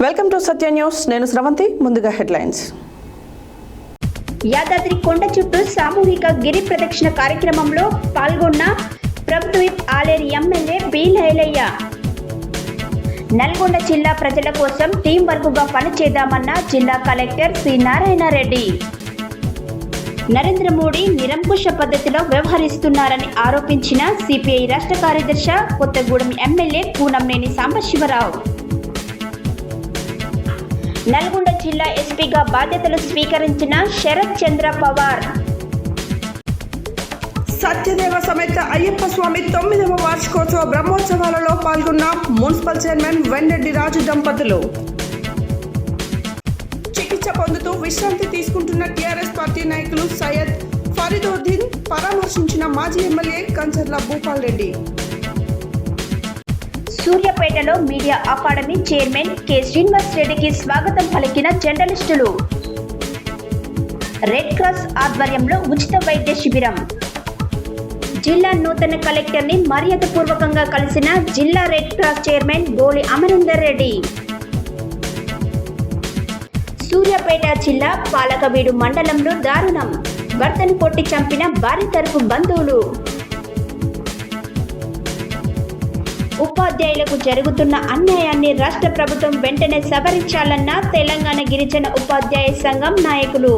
Welcome to Satya news. నేను స్రవంతి. ముందుగా headlines. Yadadri కొండ చుట్టూ సామూహిక గిరి ప్రదక్షిణ కార్యక్రమంలో పాల్గొన్న ప్రభుత్వ whip Aler MLA B Lailaiah. Nalgonda జిల్లా ప్రజల కోసం టీం వర్క్గా పనిచేద్దామన్న జిల్లా కలెక్టర్ సి నారాయణరెడ్డి. నరేంద్ర మోడీ నిరంకుశ పద్ధతిలో వ్యవహరిస్తున్నారని ఆరోపించిన సిపిఐ రాష్ట్ర కార్యదర్శి కొత్తగూడెం ఎమ్మెల్యే కూనంనేని సాంబశివరావు. నల్గొండ జిల్లా ఎస్పీగా బాధ్యతలు స్వీకరించిన శరత్ చంద్ర పవార్. సత్యదేవ సమేత అయ్యప్ప స్వామి 9వ వార్షికోత్సవ బ్రహ్మోత్సవాలలో పాల్గొన్న మున్సిపల్ చైర్మన్ వెంరెడ్డి రాజు దంపతులు. చికిత్స పొందుతూ విశ్రాంతి తీసుకుంటున్న టీఆర్ఎస్ పార్టీ నాయకులు సయ్యద్ ఫరీదుద్దీన్ పరామర్శించిన మాజీ ఎమ్మెల్యే కంచర్ల భూపాల్ రెడ్డి. సూర్యాపేటలో media academy chairman K Srinivas రెడ్డికి స్వాగతం పలికిన జర్నలిస్టులు. రెడ్ క్రాస్ ఆధ్వర్యంలో ఉచిత వైద్య శిబిరం. జిల్లా నూతన కలెక్టర్ని మర్యాదపూర్వకంగా కలిసిన జిల్లా రెడ్ క్రాస్ చైర్మన్ గోలి అమరేందర్ రెడ్డి. సూర్యాపేట జిల్లా పాలకవీడు మండలంలో దారుణం. భర్తను కొట్టి చంపిన భార్య తరపు బంధువులు. ఉపాధ్యాయులకు జరుగుతున్న అన్యాయాన్ని రాష్ట్ర ప్రభుత్వం వెంటనే సవరించాలన్న తెలంగాణ గిరిజన ఉపాధ్యాయ సంఘం నాయకులు.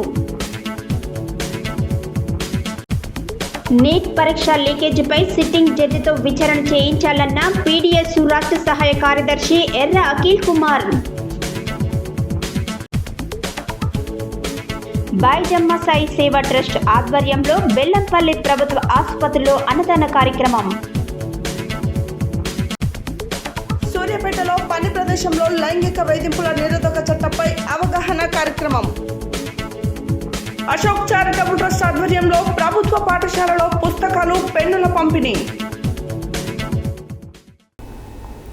నీట్ పరీక్ష లీకేజీపై సిట్టింగ్ జడ్జితో విచారణ చేయించాలన్న పీడీఎస్యు రాష్ట్ర సహాయ కార్యదర్శి ఎర్ర అఖిల్ కుమార్. బాయిజమ్మ సాయి సేవా ట్రస్ట్ ఆధ్వర్యంలో బెల్లంపల్లి ప్రభుత్వ ఆసుపత్రిలో అన్నదాన కార్యక్రమం. సూర్యాపేటలో పని ప్రదేశంలో లైంగిక వేధింపుల నిరోధక చట్టంపై అవగాహన కార్యక్రమం. అశోక్ చారిటబుల్ ట్రస్ట్ ఆధ్వర్యంలో ప్రభుత్వ పాఠశాలలో పుస్తకాలు, పెన్నుల పంపిణీ.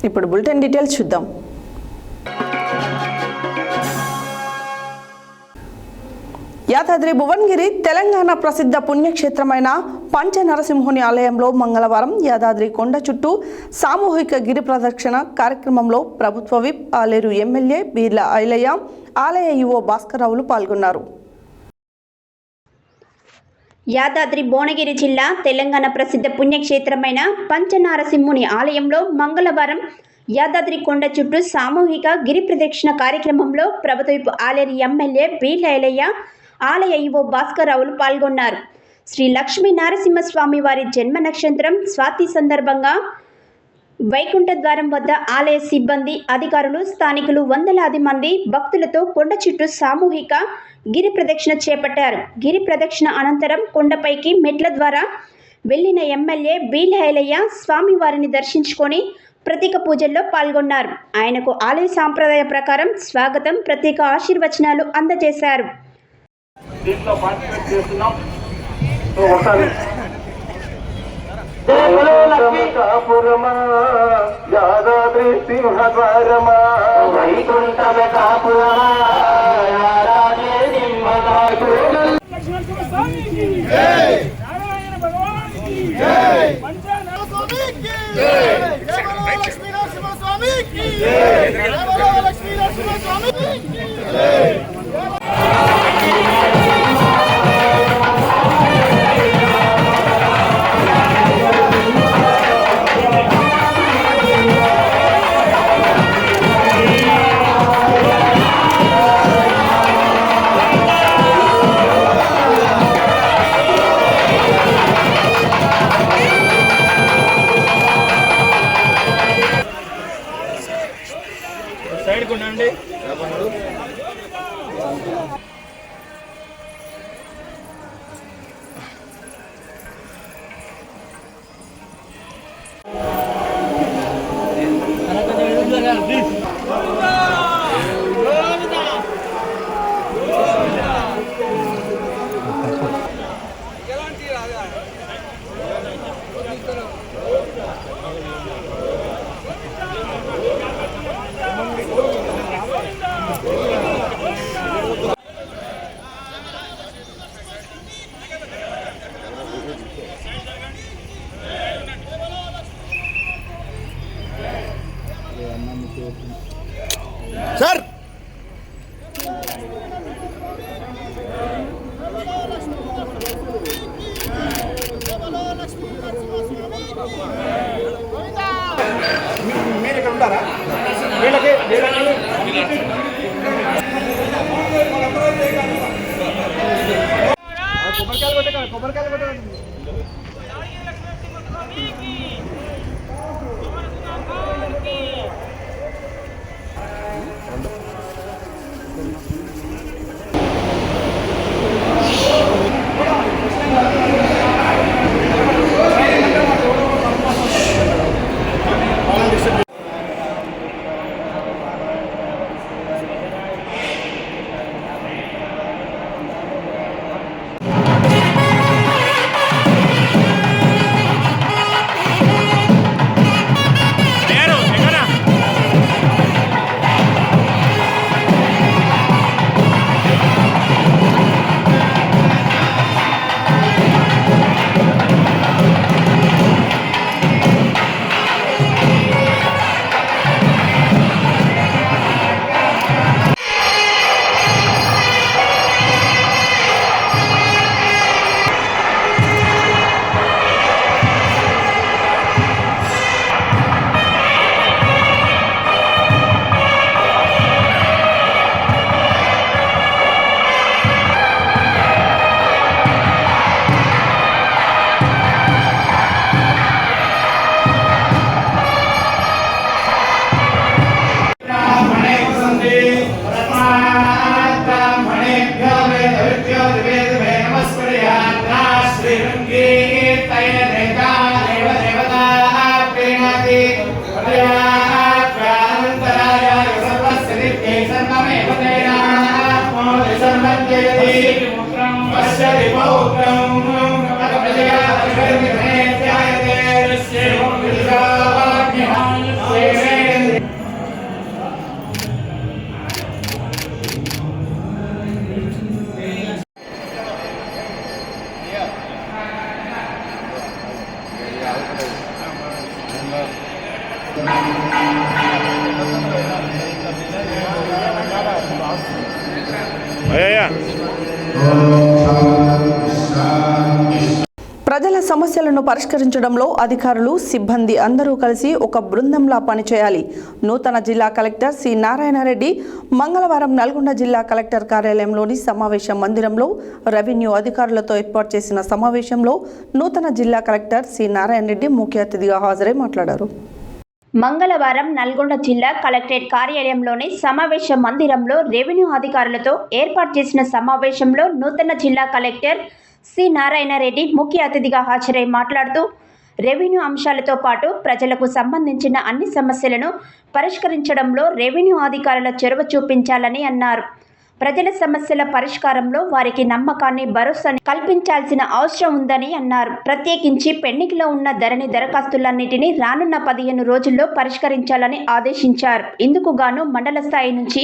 ఇప్పుడు బులెటిన్ డీటెయిల్స్ చూద్దాం. యాదాద్రి భువనగిరి తెలంగాణ ప్రసిద్ధ పుణ్యక్షేత్రమైన పంచనరసింహుని ఆలయంలో మంగళవారం యాదాద్రి కొండ చుట్టూ సామూహిక గిరి ప్రదక్షిణ కార్యక్రమంలో ప్రభుత్వ విప్ ఆలేరు ఎమ్మెల్యే బీర్ల ఐలయ్య, ఆలయ ఈవో భాస్కర్రావులు పాల్గొన్నారు. యాదాద్రి భువనగిరి జిల్లా తెలంగాణ ప్రసిద్ధ పుణ్యక్షేత్రమైన పంచనారసింహుని ఆలయంలో మంగళవారం యాదాద్రి కొండ చుట్టూ సామూహిక గిరి ప్రదక్షిణ కార్యక్రమంలో ప్రభుత్వ విప్ ఆలేరు ఎమ్మెల్యే బీర్ల ఐలయ్య, ఆలయ ఈవో భాస్కర్రావులు పాల్గొన్నారు. శ్రీ లక్ష్మీ నరసింహస్వామి వారి జన్మ నక్షత్రం స్వాతి సందర్భంగా వైకుంఠ ద్వారం వద్ద ఆలయ సిబ్బంది, అధికారులు, స్థానికులు వందలాది మంది భక్తులతో కొండ చుట్టూ సామూహిక గిరి ప్రదక్షిణ చేపట్టారు. గిరి ప్రదక్షిణ అనంతరం కొండపైకి మెట్ల ద్వారా వెళ్లిన ఎమ్మెల్యే బీర్ల ఐలయ్య స్వామివారిని దర్శించుకొని ప్రత్యేక పూజల్లో పాల్గొన్నారు. ఆయనకు ఆలయ సాంప్రదాయ ప్రకారం స్వాగతం, ప్రత్యేక ఆశీర్వచనాలు అందజేశారు. దీంట్లో పార్టిసిపేట్ చేస్తున్నాం. యాదాద్రి సింహద్వారమా వైకుంఠపురమా యాదాద్రి సింహద్వారమా నారాయణ భగవానికి జై పంచనరసింహస్వామికి జై లక్ష్మీ నరసింహస్వామికి జై లక్ష్మీ నరసింహస్వామికి జై. సైడ్ కొనండి. ప్రజల సమస్యలను పరిష్కరించడంలో అధికారులు సిబ్బంది అందరూ కలిసి ఒక బృందంలా పనిచేయాలి. నూతన జిల్లా కలెక్టర్ సి నారాయణరెడ్డి మంగళవారం నల్గొండ జిల్లా కలెక్టర్ కార్యాలయంలోని సమావేశ మందిరంలో రెవెన్యూ అధికారులతో ఏర్పాటు చేసిన సమావేశంలో నూతన జిల్లా కలెక్టర్ సి నారాయణరెడ్డి ముఖ్య అతిథిగా హాజరై మాట్లాడారు. మంగళవారం నల్గొండ జిల్లా కలెక్టరేట్ కార్యాలయంలోని సమావేశ మందిరంలో రెవెన్యూ అధికారులతో ఏర్పాటు చేసిన సమావేశంలో నూతన జిల్లా కలెక్టర్ సి నారాయణరెడ్డి ముఖ్య అతిథిగా హాజరై మాట్లాడుతూ రెవెన్యూ అంశాలతో పాటు ప్రజలకు సంబంధించిన అన్ని సమస్యలను పరిష్కరించడంలో రెవెన్యూ అధికారుల చొరవ చూపించాలని అన్నారు. ప్రజల సమస్యల పరిష్కారంలో వారికి నమ్మకాన్ని, భరోసాని కల్పించాల్సిన అవసరం ఉందని అన్నారు. ప్రత్యేకించి పెండింగ్లో ఉన్న ధరణి దరఖాస్తులన్నింటినీ రానున్న 15 రోజుల్లో పరిష్కరించాలని ఆదేశించారు. ఇందుకు గాను మండల స్థాయి నుంచి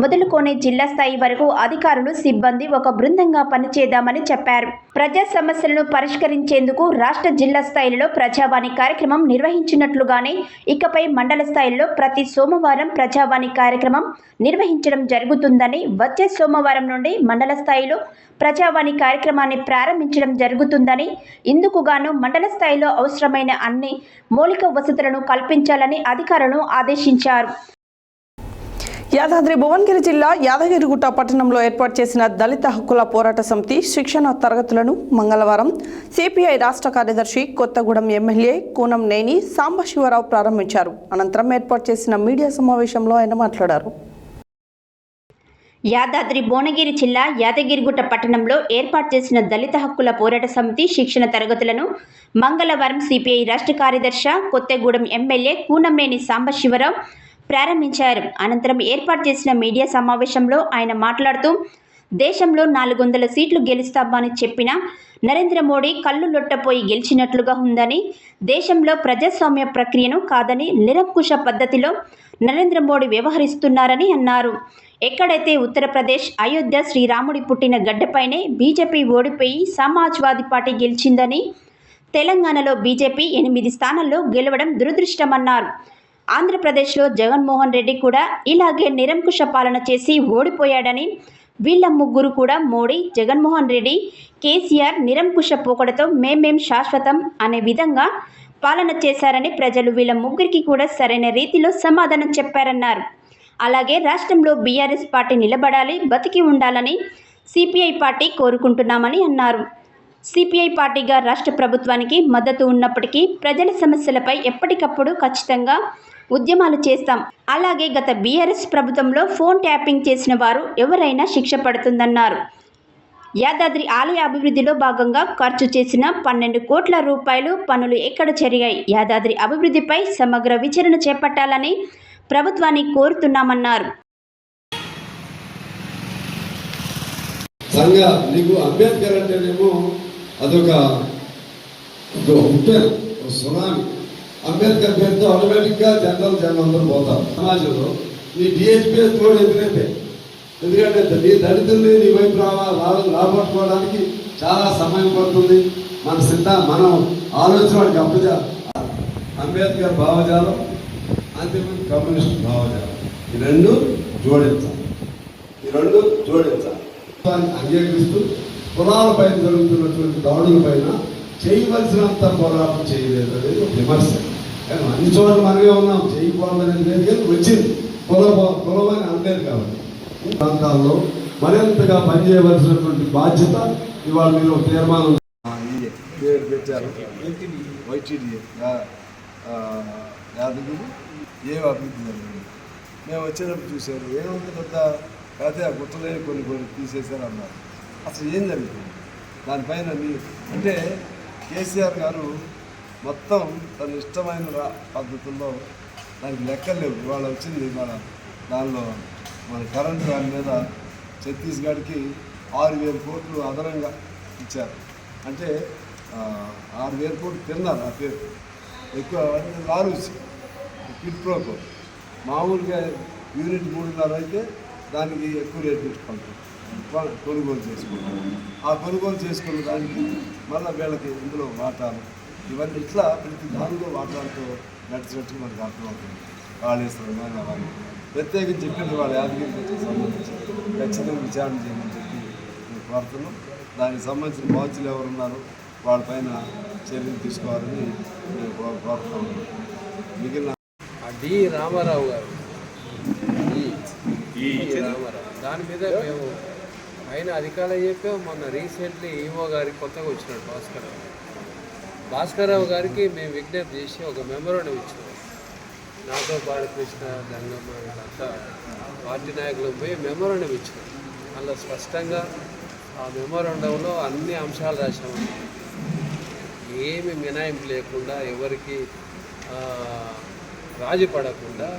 మొదలుకొని జిల్లా స్థాయి వరకు అధికారులు, సిబ్బంది ఒక బృందంగా పనిచేద్దామని చెప్పారు. ప్రజా సమస్యలను పరిష్కరించేందుకు రాష్ట్ర, జిల్లా స్థాయిలో ప్రజావాణి కార్యక్రమం నిర్వహించినట్లుగానే ఇకపై మండల స్థాయిలో ప్రతి సోమవారం ప్రజావాణి కార్యక్రమం నిర్వహించడం జరుగుతుందని, వచ్చే సోమవారం నుండి మండల స్థాయిలో ప్రజావాణి కార్యక్రమాన్ని ప్రారంభించడం జరుగుతుందని, ఇందుకు గాను మండల స్థాయిలో అవసరమైన అన్ని మౌలిక వసతులను కల్పించాలని అధికారులను ఆదేశించారు. యాదాద్రి భువనగిరి జిల్లా యాదగిరిగుట్ట పట్టణంలో ఏర్పాటు చేసిన దళిత హక్కుల పోరాట సమితి శిక్షణ తరగతులను మంగళవారం సిపిఐ రాష్ట్ర కార్యదర్శి కొత్తగూడెం ఎమ్మెల్యే కూనం నేని సాంబశివరావు ప్రారంభించారు. అనంతరం ఏర్పాటు చేసిన మీడియా సమావేశంలో ఆయన మాట్లాడారు. యాదాద్రి భువనగిరి జిల్లా యాదగిరిగుట్ట పట్టణంలో ఏర్పాటు చేసిన దళిత హక్కుల పోరాట సమితి శిక్షణ తరగతులను మంగళవారం సిపిఐ రాష్ట్ర కార్యదర్శి కొత్తగూడెం ఎమ్మెల్యే కూనంనేని సాంబశివరావు ప్రారంభించారు. అనంతరం ఏర్పాటు చేసిన మీడియా సమావేశంలో ఆయన మాట్లాడుతూ, దేశంలో 400 సీట్లు గెలుస్తామని చెప్పిన నరేంద్ర మోడీ కళ్ళు లొట్టపోయి గెలిచినట్లుగా ఉందని, దేశంలో ప్రజాస్వామ్య ప్రక్రియను కాదని నిరంకుశ పద్ధతిలో నరేంద్ర మోడీ వ్యవహరిస్తున్నారని అన్నారు. ఎక్కడైతే ఉత్తరప్రదేశ్ అయోధ్య శ్రీరాముడి పుట్టిన గడ్డపైనే బీజేపీ ఓడిపోయి సమాజ్వాదీ పార్టీ గెలిచిందని, తెలంగాణలో బీజేపీ 8 స్థానాల్లో గెలవడం దురదృష్టమన్నారు. ఆంధ్రప్రదేశ్లో జగన్మోహన్ రెడ్డి కూడా ఇలాగే నిరంకుశ పాలన చేసి ఓడిపోయాడని, వీళ్ళ ముగ్గురు కూడా మోడీ, జగన్మోహన్ రెడ్డి, కేసీఆర్ నిరంకుశ పోకడతో మేమేం శాశ్వతం అనే విధంగా పాలన చేశారని ప్రజలు వీళ్ళ ముగ్గురికి కూడా సరైన రీతిలో సమాధానం చెప్పారన్నారు. అలాగే రాష్ట్రంలో బీఆర్ఎస్ పార్టీ నిలబడాలి, బతికి ఉండాలని సిపిఐ పార్టీ కోరుకుంటున్నామని అన్నారు. సిపిఐ పార్టీగా రాష్ట్ర ప్రభుత్వానికి మద్దతు ఉన్నప్పటికీ ప్రజల సమస్యలపై ఎప్పటికప్పుడు ఖచ్చితంగా ఉద్యమాలు చేస్తాం. అలాగే గత బీఆర్ఎస్ ప్రభుత్వంలో ఫోన్ ట్యాపింగ్ చేసిన వారు ఎవరైనా శిక్ష పడుతుందన్నారు. యాదాద్రి ఆలయ అభివృద్ధిలో భాగంగా ఖర్చు చేసిన 12 కోట్ల రూపాయలు పనులు ఎక్కడ జరిగాయి? యాదాద్రి అభివృద్ధిపై సమగ్ర విచారణ చేపట్టాలని ప్రభుత్వాన్ని కోరుతున్నామన్నారు. నీకు అంబేద్కర్ అంటేనేమో అదొక ఉప్పెన, సునామీ. అంబేద్కర్ పేరుతో ఆటోమేటిక్గా జనం అందరూ పోతారు. సమాజంలో నీ డిహెచ్పిఎస్ తోడు ఎదురైతే, ఎందుకంటే నీ దళితుల్ని నీ వైపు రాబట్టుకోవడానికి చాలా సమయం పడుతుంది. మనం ఆలోచన వాడికి అంబేద్కర్ భావజాలం, అంతేకాదు కమ్యూనిస్ట్ భావజాలం, ఈ రెండు జోడించాలి. అంగీకరిస్తూ కులాలపైన జరుగుతున్నటువంటి దాడులపైన చేయవలసినంత పోరాటం చేయలేదు అనేది ఒక విమర్శ. కానీ అన్ని చోట్ల మనమే ఉన్నాం, చేయకపోవడం లేదు. కానీ వచ్చింది కులమని అనలేదు. కాబట్టి ప్రాంతాల్లో మరింతగా పనిచేయవలసినటువంటి బాధ్యత ఇవాళ మీరు ఒక తీర్మానం పెట్టారు. వైటీడీ యాదగిరి ఏం అభివృద్ధి జరిగింది మేము వచ్చేటప్పుడు చూశారు. ఏమంత పెద్ద అయితే ఆ గుట్టలే కొన్ని తీసేశారు అన్నారు. అసలు ఏం జరుగుతుంది దానిపైన అంటే కేసీఆర్ గారు మొత్తం తన ఇష్టమైన పద్ధతుల్లో దానికి లెక్కలు లేవు. ఇవాళ వచ్చింది, ఇవాళ దానిలో మన కరెంటు దాని మీద ఛత్తీస్గఢ్కి 6,000 కోట్లు అదనంగా ఇచ్చారు. అంటే 6,000 కోట్లు తిన్నారు. ఆ పేరు ఎక్కువ లారూసి కిడ్ ప్రోకో మామూలుగా యూనిట్ 3.5 అయితే దానికి ఎక్కువ రేటు పెట్టుకుంటారు, కొనుగోలు చేసుకుంటారు. ఆ కొనుగోలు చేసుకున్న దానికి మళ్ళీ వీళ్ళకి ఇందులో వాటాలు, ఇవన్నీ ఇట్లా ప్రతి దానిలో వాటాలతో నడిచినట్టుగా మనకు అర్థమవుతుంది. కాళేశ్వరం కానీ అవన్నీ ప్రత్యేకించి చెప్పింది వాళ్ళ యాదగిరికి సంబంధించి ఖచ్చితంగా విచారణ చేయమని చెప్పి మేము కోరుతున్నాం. దానికి సంబంధించిన బాధ్యులు ఎవరున్నారో వాళ్ళపైన చర్యలు తీసుకోవాలని మేము కోరుతున్నాం. మిగిలిన డి రామారావు గారు రామారావు దాని మీద మేము ఆయన అధికారులు చెప్పాము. మొన్న రీసెంట్లీ ఈఓ గారికి కొత్తగా వచ్చినాడు భాస్కర్రావు గారికి మేము విజ్ఞప్తి చేసి ఒక మెమోరాండం ఇచ్చాము. నాతో పాటు కృష్ణ గంగమ్మ వీళ్ళంతా పార్టీ నాయకులు పోయి మెమోరాండం ఇచ్చాము. అందులో స్పష్టంగా ఆ మెమోరాండంలో అన్ని అంశాలు రాసాము. ఏమి మినాయింపు లేకుండా, ఎవరికి రాజీ పడకుండా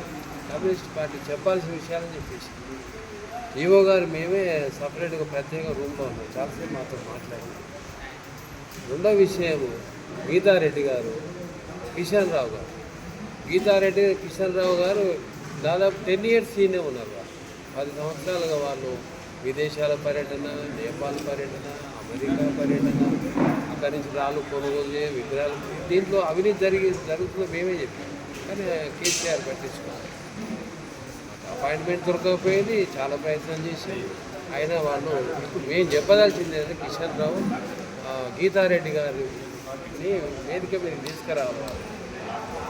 కమ్యూనిస్ట్ పార్టీ చెప్పాల్సిన విషయాలని చెప్పేసి ఈవో గారు మేమే సపరేట్గా ప్రత్యేక రూమ్లో ఉన్నాం. చాలాసేపు మాతో మాట్లాడారు. రెండో విషయము గీతారెడ్డి గారు, కిషన్ రావు గారు. గీతారెడ్డి కిషన్ రావు గారు దాదాపు 10 years ఈయనే ఉన్నారు. 10 సంవత్సరాలుగా వాళ్ళు విదేశాల పర్యటన, నేపాల్ పర్యటన, అమెరికా పర్యటన, అక్కడి నుంచి రాళ్ళు కొనుగోలు చేయ విగ్రహాలు, దీంట్లో అవినీతి జరుగుతుందో మేమే చెప్పాం. కానీ కేసీఆర్ పట్టించుకోవాలి. అపాయింట్మెంట్ దొరకకపోయింది, చాలా ప్రయత్నం చేసి అయినా వాళ్ళు ఇప్పుడు మేము చెప్పదలసింది ఏంటంటే కిషన్ రావు గీతారెడ్డి గారిని వేదిక మీద తీసుకురావాలి.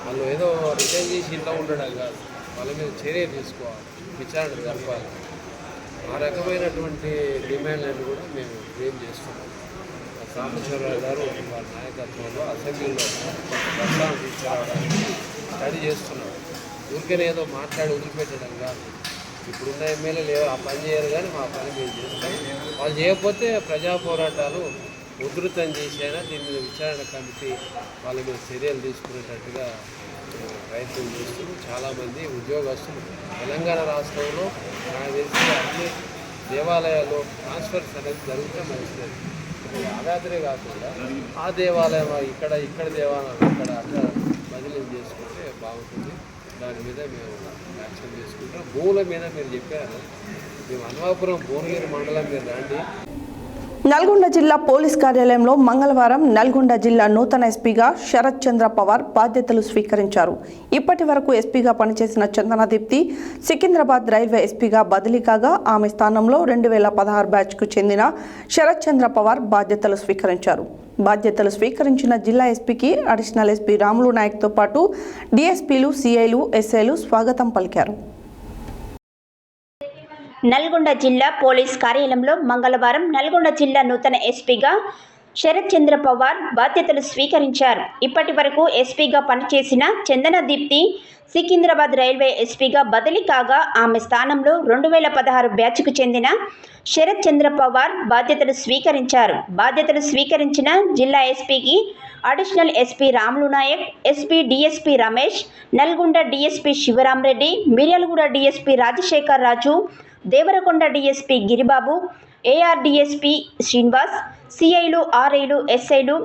వాళ్ళు ఏదో రిటైన్ చేసి ఇంట్లో ఉండడం కాదు, వాళ్ళ మీద చర్య తీసుకోవాలి, విచారణ జరపాలి. ఆ రకమైనటువంటి డిమాండ్లను కూడా మేము క్లెయిమ్ చేస్తున్నాం. సాంబశివరావు గారు వారి నాయకత్వంలో అసెంబ్లీలో ప్రస్తావన తీసుకురావడానికి స్టడీ చేస్తున్నారు. ఊరికనే ఏదో మాట్లాడి వదిలిపెట్టడం కాదు. ఇప్పుడున్న ఎమ్మెల్యేలు ఆ పని చేయరు, కానీ మా పని మేము చేస్తాం. వాళ్ళు చేయకపోతే ప్రజా పోరాటాలు ఉధృతం చేసైనా దీని మీద విచారణ కమిటీ వాళ్ళ మీద చర్యలు తీసుకునేటట్టుగా ప్రయత్నం చేస్తూ చాలామంది ఉద్యోగస్తులు తెలంగాణ రాష్ట్రంలో నాకు తెలిసి అన్ని దేవాలయాల్లో ట్రాన్స్ఫర్స్ అనేది జరిగితే మంచిది. యాదాద్రే కాకుండా ఆ దేవాలయం ఇక్కడ దేవాలయం అక్కడ బదిలీ చేసుకుంటే బాగుంటుంది. దాని మీద మేము యాక్షన్ చేసుకుంటాం. భూముల మీద మీరు చెప్పారు, మేము అన్వాపురం భువనగిరి మండలం మీద రండి. నల్గొండ జిల్లా పోలీస్ కార్యాలయంలో మంగళవారం నల్గొండ జిల్లా నూతన ఎస్పీగా శరత్ చంద్ర పవార్ బాధ్యతలు స్వీకరించారు. ఇప్పటి వరకు ఎస్పీగా పనిచేసిన చందనదీప్తి సికింద్రాబాద్ రైల్వే ఎస్పీగా బదిలీ కాగా ఆమె స్థానంలో 2016 బ్యాచ్కు చెందిన శరత్ చంద్ర పవార్ బాధ్యతలు స్వీకరించారు. బాధ్యతలు స్వీకరించిన జిల్లా ఎస్పీకి అడిషనల్ ఎస్పీ రాములు నాయక్తో పాటు డీఎస్పీలు, సిఐలు, ఎస్ఐలు స్వాగతం పలికారు. నల్గొండ జిల్లా పోలీస్ కార్యాలయంలో మంగళవారం నల్గొండ జిల్లా నూతన ఎస్పీగా శరత్ చంద్ర పవార్ బాధ్యతలు స్వీకరించారు. ఇప్పటి వరకు ఎస్పీగా పనిచేసిన చందన దీప్తి సికింద్రాబాద్ రైల్వే ఎస్పీగా బదిలీ కాగా ఆమె స్థానంలో 2016 బ్యాచ్కు చెందిన శరత్ చంద్ర పవార్ బాధ్యతలు స్వీకరించారు. బాధ్యతలు స్వీకరించిన జిల్లా ఎస్పీకి additional SP Ramulu Naik, SP DSP Ramesh, Nalgonda DSP Shivaramareddy, Miryalaguda DSP Rajasekhar Raju, Devarakonda DSP Giribabu, AR DSP Srinivas, సిఐలు, ఆర్ఐలు, ఎస్ఐలు,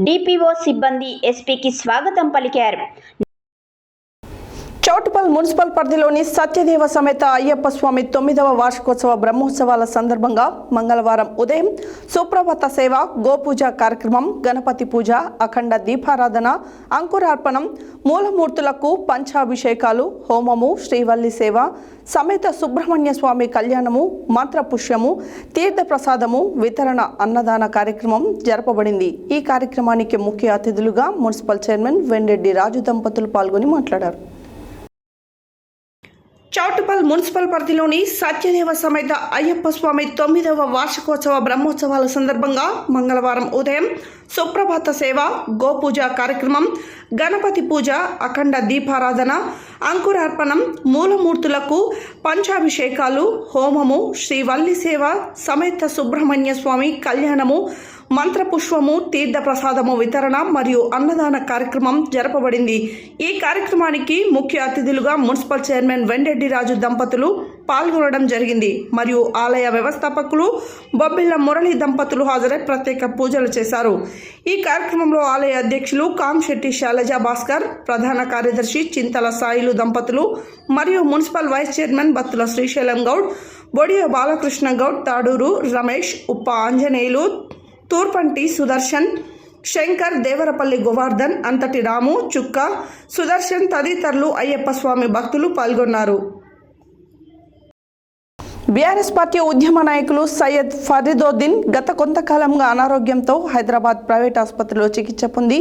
డిపిఓ సిబ్బంది ఎస్పీకి స్వాగతం పలికారు. చౌటుపల్ మున్సిపల్ పరిధిలోని సత్యదేవ సమేత అయ్యప్ప స్వామి 9వ వార్షికోత్సవ బ్రహ్మోత్సవాల సందర్భంగా మంగళవారం ఉదయం సుప్రభాత సేవ, గోపూజ కార్యక్రమం, గణపతి పూజ, అఖండ దీపారాధన, అంకురార్పణం, మూలమూర్తులకు పంచాభిషేకాలు, హోమము, శ్రీవల్లి సేవ, సమేత సుబ్రహ్మణ్య స్వామి కళ్యాణము, మంత్రపుష్యము, తీర్థప్రసాదము, వితరణ, అన్నదాన కార్యక్రమం జరపబడింది. ఈ కార్యక్రమానికి ముఖ్య అతిథులుగా మున్సిపల్ చైర్మన్ వెంరెడ్డి రాజు దంపతులు పాల్గొని మాట్లాడారు. చౌటుపల్ మున్సిపల్ పరిధిలోని సత్యదేవ సమేత అయ్యప్ప స్వామి 9వ వార్షికోత్సవ బ్రహ్మోత్సవాల సందర్భంగా మంగళవారం ఉదయం సుప్రభాత సేవ, గోపూజ కార్యక్రమం, గణపతి పూజ, అఖండ దీపారాధన, అంకురార్పణం, మూలమూర్తులకు పంచాభిషేకాలు, హోమము, శ్రీవల్లి సేవ, సమేత సుబ్రహ్మణ్య స్వామి కళ్యాణము, మంత్రపుష్పము, తీర్థప్రసాదము వితరణ మరియు అన్నదాన కార్యక్రమం జరపబడింది. ఈ కార్యక్రమానికి ముఖ్య అతిథులుగా మున్సిపల్ చైర్మన్ వెంరెడ్డి రాజు దంపతులు పాల్గొనడం జరిగింది. మరియు ఆలయ వ్యవస్థాపకులు బొబ్బిళ్ల మురళి దంపతులు హాజరై ప్రత్యేక పూజలు చేశారు. ఈ కార్యక్రమంలో ఆలయ అధ్యక్షులు కాంశెట్టి శైలజా భాస్కర్, ప్రధాన కార్యదర్శి చింతల సాయిలు దంపతులు మరియు municipal vice chairman Battula Srisailam Goud, Bodiya Balakrishna Goud, Taduru Ramesh, Uppa Anjaneyulu, Turpanti Sudarshan, Shankar, Devarapalli Govardhan, Antati Ramu, చుక్క, సుదర్శన్ తదితరులు అయ్యప్ప స్వామి భక్తులు పాల్గొన్నారు. బీఆర్ఎస్ పార్టీ ఉద్యమ నాయకులు సయ్యద్ ఫరీదోద్దీన్ గత కొంతకాలంగా అనారోగ్యంతో హైదరాబాద్ ప్రైవేట్ ఆసుపత్రిలో చికిత్స పొంది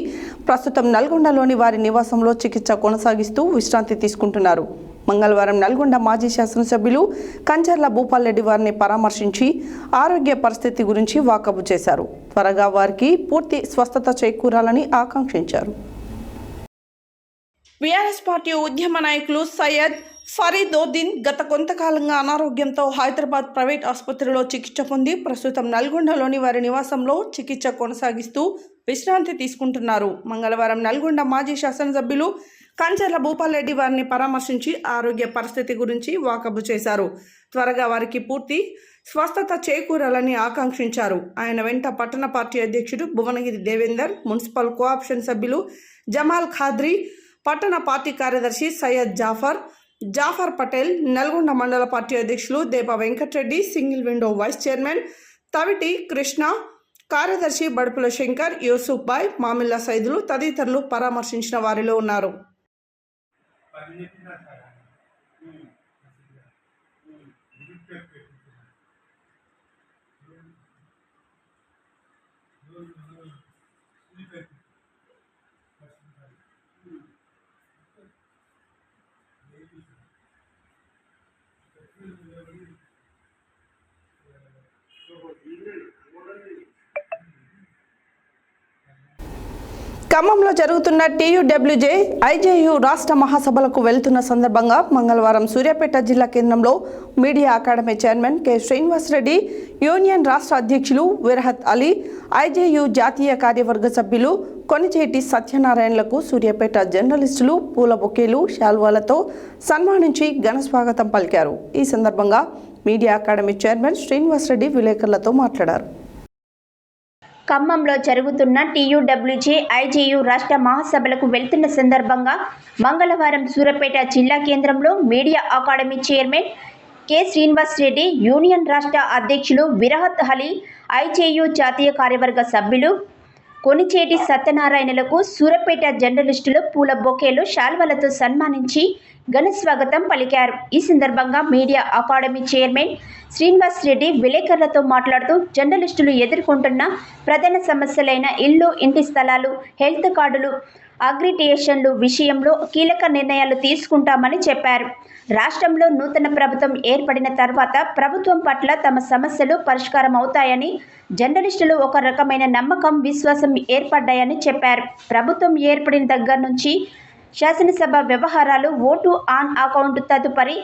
ప్రస్తుతం నల్గొండలోని వారి నివాసంలో చికిత్స కొనసాగిస్తూ విశ్రాంతి తీసుకుంటున్నారు. మంగళవారం నల్గొండ మాజీ శాసనసభ్యులు కంచర్ల భూపాల్రెడ్డి వారిని పరామర్శించి ఆరోగ్య పరిస్థితి గురించి వాకబు చేశారు. త్వరగా వారికి పూర్తి స్వస్థత చేకూరాలని ఆకాంక్షించారు. బీఆర్ఎస్ పార్టీ ఉద్యమ నాయకులు సయ్యద్ ఫరీదోద్దీన్ గత కొంతకాలంగా అనారోగ్యంతో హైదరాబాద్ ప్రైవేట్ ఆసుపత్రిలో చికిత్స పొంది ప్రస్తుతం నల్గొండలోని వారి నివాసంలో చికిత్స కొనసాగిస్తూ విశ్రాంతి తీసుకుంటున్నారు. మంగళవారం నల్గొండ మాజీ శాసనసభ్యులు కంచర్ల భూపాల్రెడ్డి వారిని పరామర్శించి ఆరోగ్య పరిస్థితి గురించి వాకబు చేశారు. త్వరగా వారికి పూర్తి స్వస్థత చేకూరాలని ఆకాంక్షించారు. ఆయన వెంట పట్టణ పార్టీ అధ్యక్షుడు భువనగిరి దేవేందర్, మున్సిపల్ కోఆప్షన్ సభ్యులు జమాల్ ఖాద్రీ, పట్టణ పార్టీ కార్యదర్శి సయ్యద్ జాఫర్ పటేల్, నల్గొండ మండల పార్టీ అధ్యక్షులు Depa Venkatreddy, single window vice chairman Taviti Krishna, కార్యదర్శి బడుపుల శంకర్, యూసుఫ్ బాయ్, మామిల్లా సైదులు తదితరులు పరామర్శించిన వారిలో ఉన్నారు. ఖమ్మంలో జరుగుతున్న టీయూడబ్ల్యూజే ఐజేయు రాష్ట్ర మహాసభలకు వెళ్తున్న సందర్భంగా మంగళవారం సూర్యాపేట జిల్లా కేంద్రంలో media academy chairman K Srinivasareddy, union రాష్ట్ర అధ్యక్షులు విరహత్ అలీ, ఐజేయు జాతీయ కార్యవర్గ సభ్యులు కొనిచేటి సత్యనారాయణలకు సూర్యాపేట జర్నలిస్టులు పూల బొకేలు, శాల్వాలతో సన్మానించి ఘన స్వాగతం పలికారు. ఈ సందర్భంగా మీడియా అకాడమీ చైర్మన్ శ్రీనివాసరెడ్డి విలేకరులతో మాట్లాడారు. ఖమ్మంలో జరుగుతున్న టీయూడబ్ల్యూజే ఐజేయు రాష్ట్ర మహాసభలకు వెళ్తున్న సందర్భంగా మంగళవారం సూర్యాపేట జిల్లా కేంద్రంలో media academy chairman K Srinivasareddy, union రాష్ట్ర అధ్యక్షులు విరహత్ అలీ, ఐజేయు జాతీయ కార్యవర్గ సభ్యులు కొనిచేటి సత్యనారాయణలకు సూర్యాపేట జర్నలిస్టులు పూల బొకేలు, శాల్వాలతో సన్మానించి ఘన స్వాగతం పలికారు. ఈ సందర్భంగా మీడియా అకాడమీ చైర్మన్ శ్రీనివాసరెడ్డి విలేకరులతో మాట్లాడుతూ జర్నలిస్టులు ఎదుర్కొంటున్న ప్రధాన సమస్యలైన ఇల్లు, ఇంటి స్థలాలు, హెల్త్ కార్డులు, అగ్రిటేషన్లు విషయంలో కీలక నిర్ణయాలు తీసుకుంటామని చెప్పారు. రాష్ట్రంలో నూతన ప్రభుత్వం ఏర్పడిన తర్వాత ప్రభుత్వం పట్ల తమ సమస్యలు పరిష్కారం అవుతాయని, జర్నలిస్టులు ఒక రకమైన నమ్మకం, విశ్వాసం ఏర్పడ్డాయని చెప్పారు. ప్రభుత్వం ఏర్పడిన దగ్గర నుంచి శాసనసభ వ్యవహారాలు, ఓటు ఆన్ అకౌంట్ తదుపరి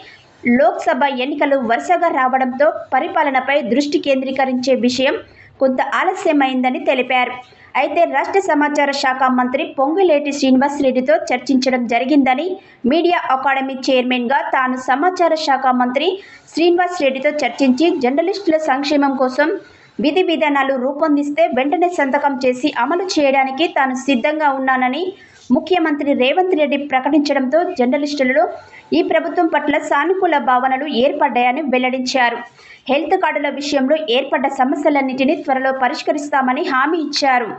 లోక్సభ ఎన్నికలు వరుసగా రావడంతో పరిపాలనపై దృష్టి కేంద్రీకరించే విషయం కొంత ఆలస్యమైందని తెలిపారు. అయితే రాష్ట్ర సమాచార శాఖ మంత్రి పొంగులేటి శ్రీనివాసరెడ్డితో చర్చించడం జరిగిందని, మీడియా అకాడమీ చైర్మన్గా తాను సమాచార శాఖ మంత్రి శ్రీనివాసరెడ్డితో చర్చించి జర్నలిస్టుల సంక్షేమం కోసం విధి విధానాలు రూపొందిస్తే వెంటనే సంతకం చేసి అమలు చేయడానికి తాను సిద్ధంగా ఉన్నానని ముఖ్యమంత్రి రేవంత్ రెడ్డి ప్రకటించడంతో జర్నలిస్టులలో ఈ ప్రభుత్వం పట్ల సానుకూల భావనలు ఏర్పడ్డాయని వెల్లడించారు. హెల్త్ కార్డుల విషయంలో ఏర్పడ్డ సమస్యలన్నింటినీ త్వరలో పరిష్కరిస్తామని హామీ ఇచ్చారు.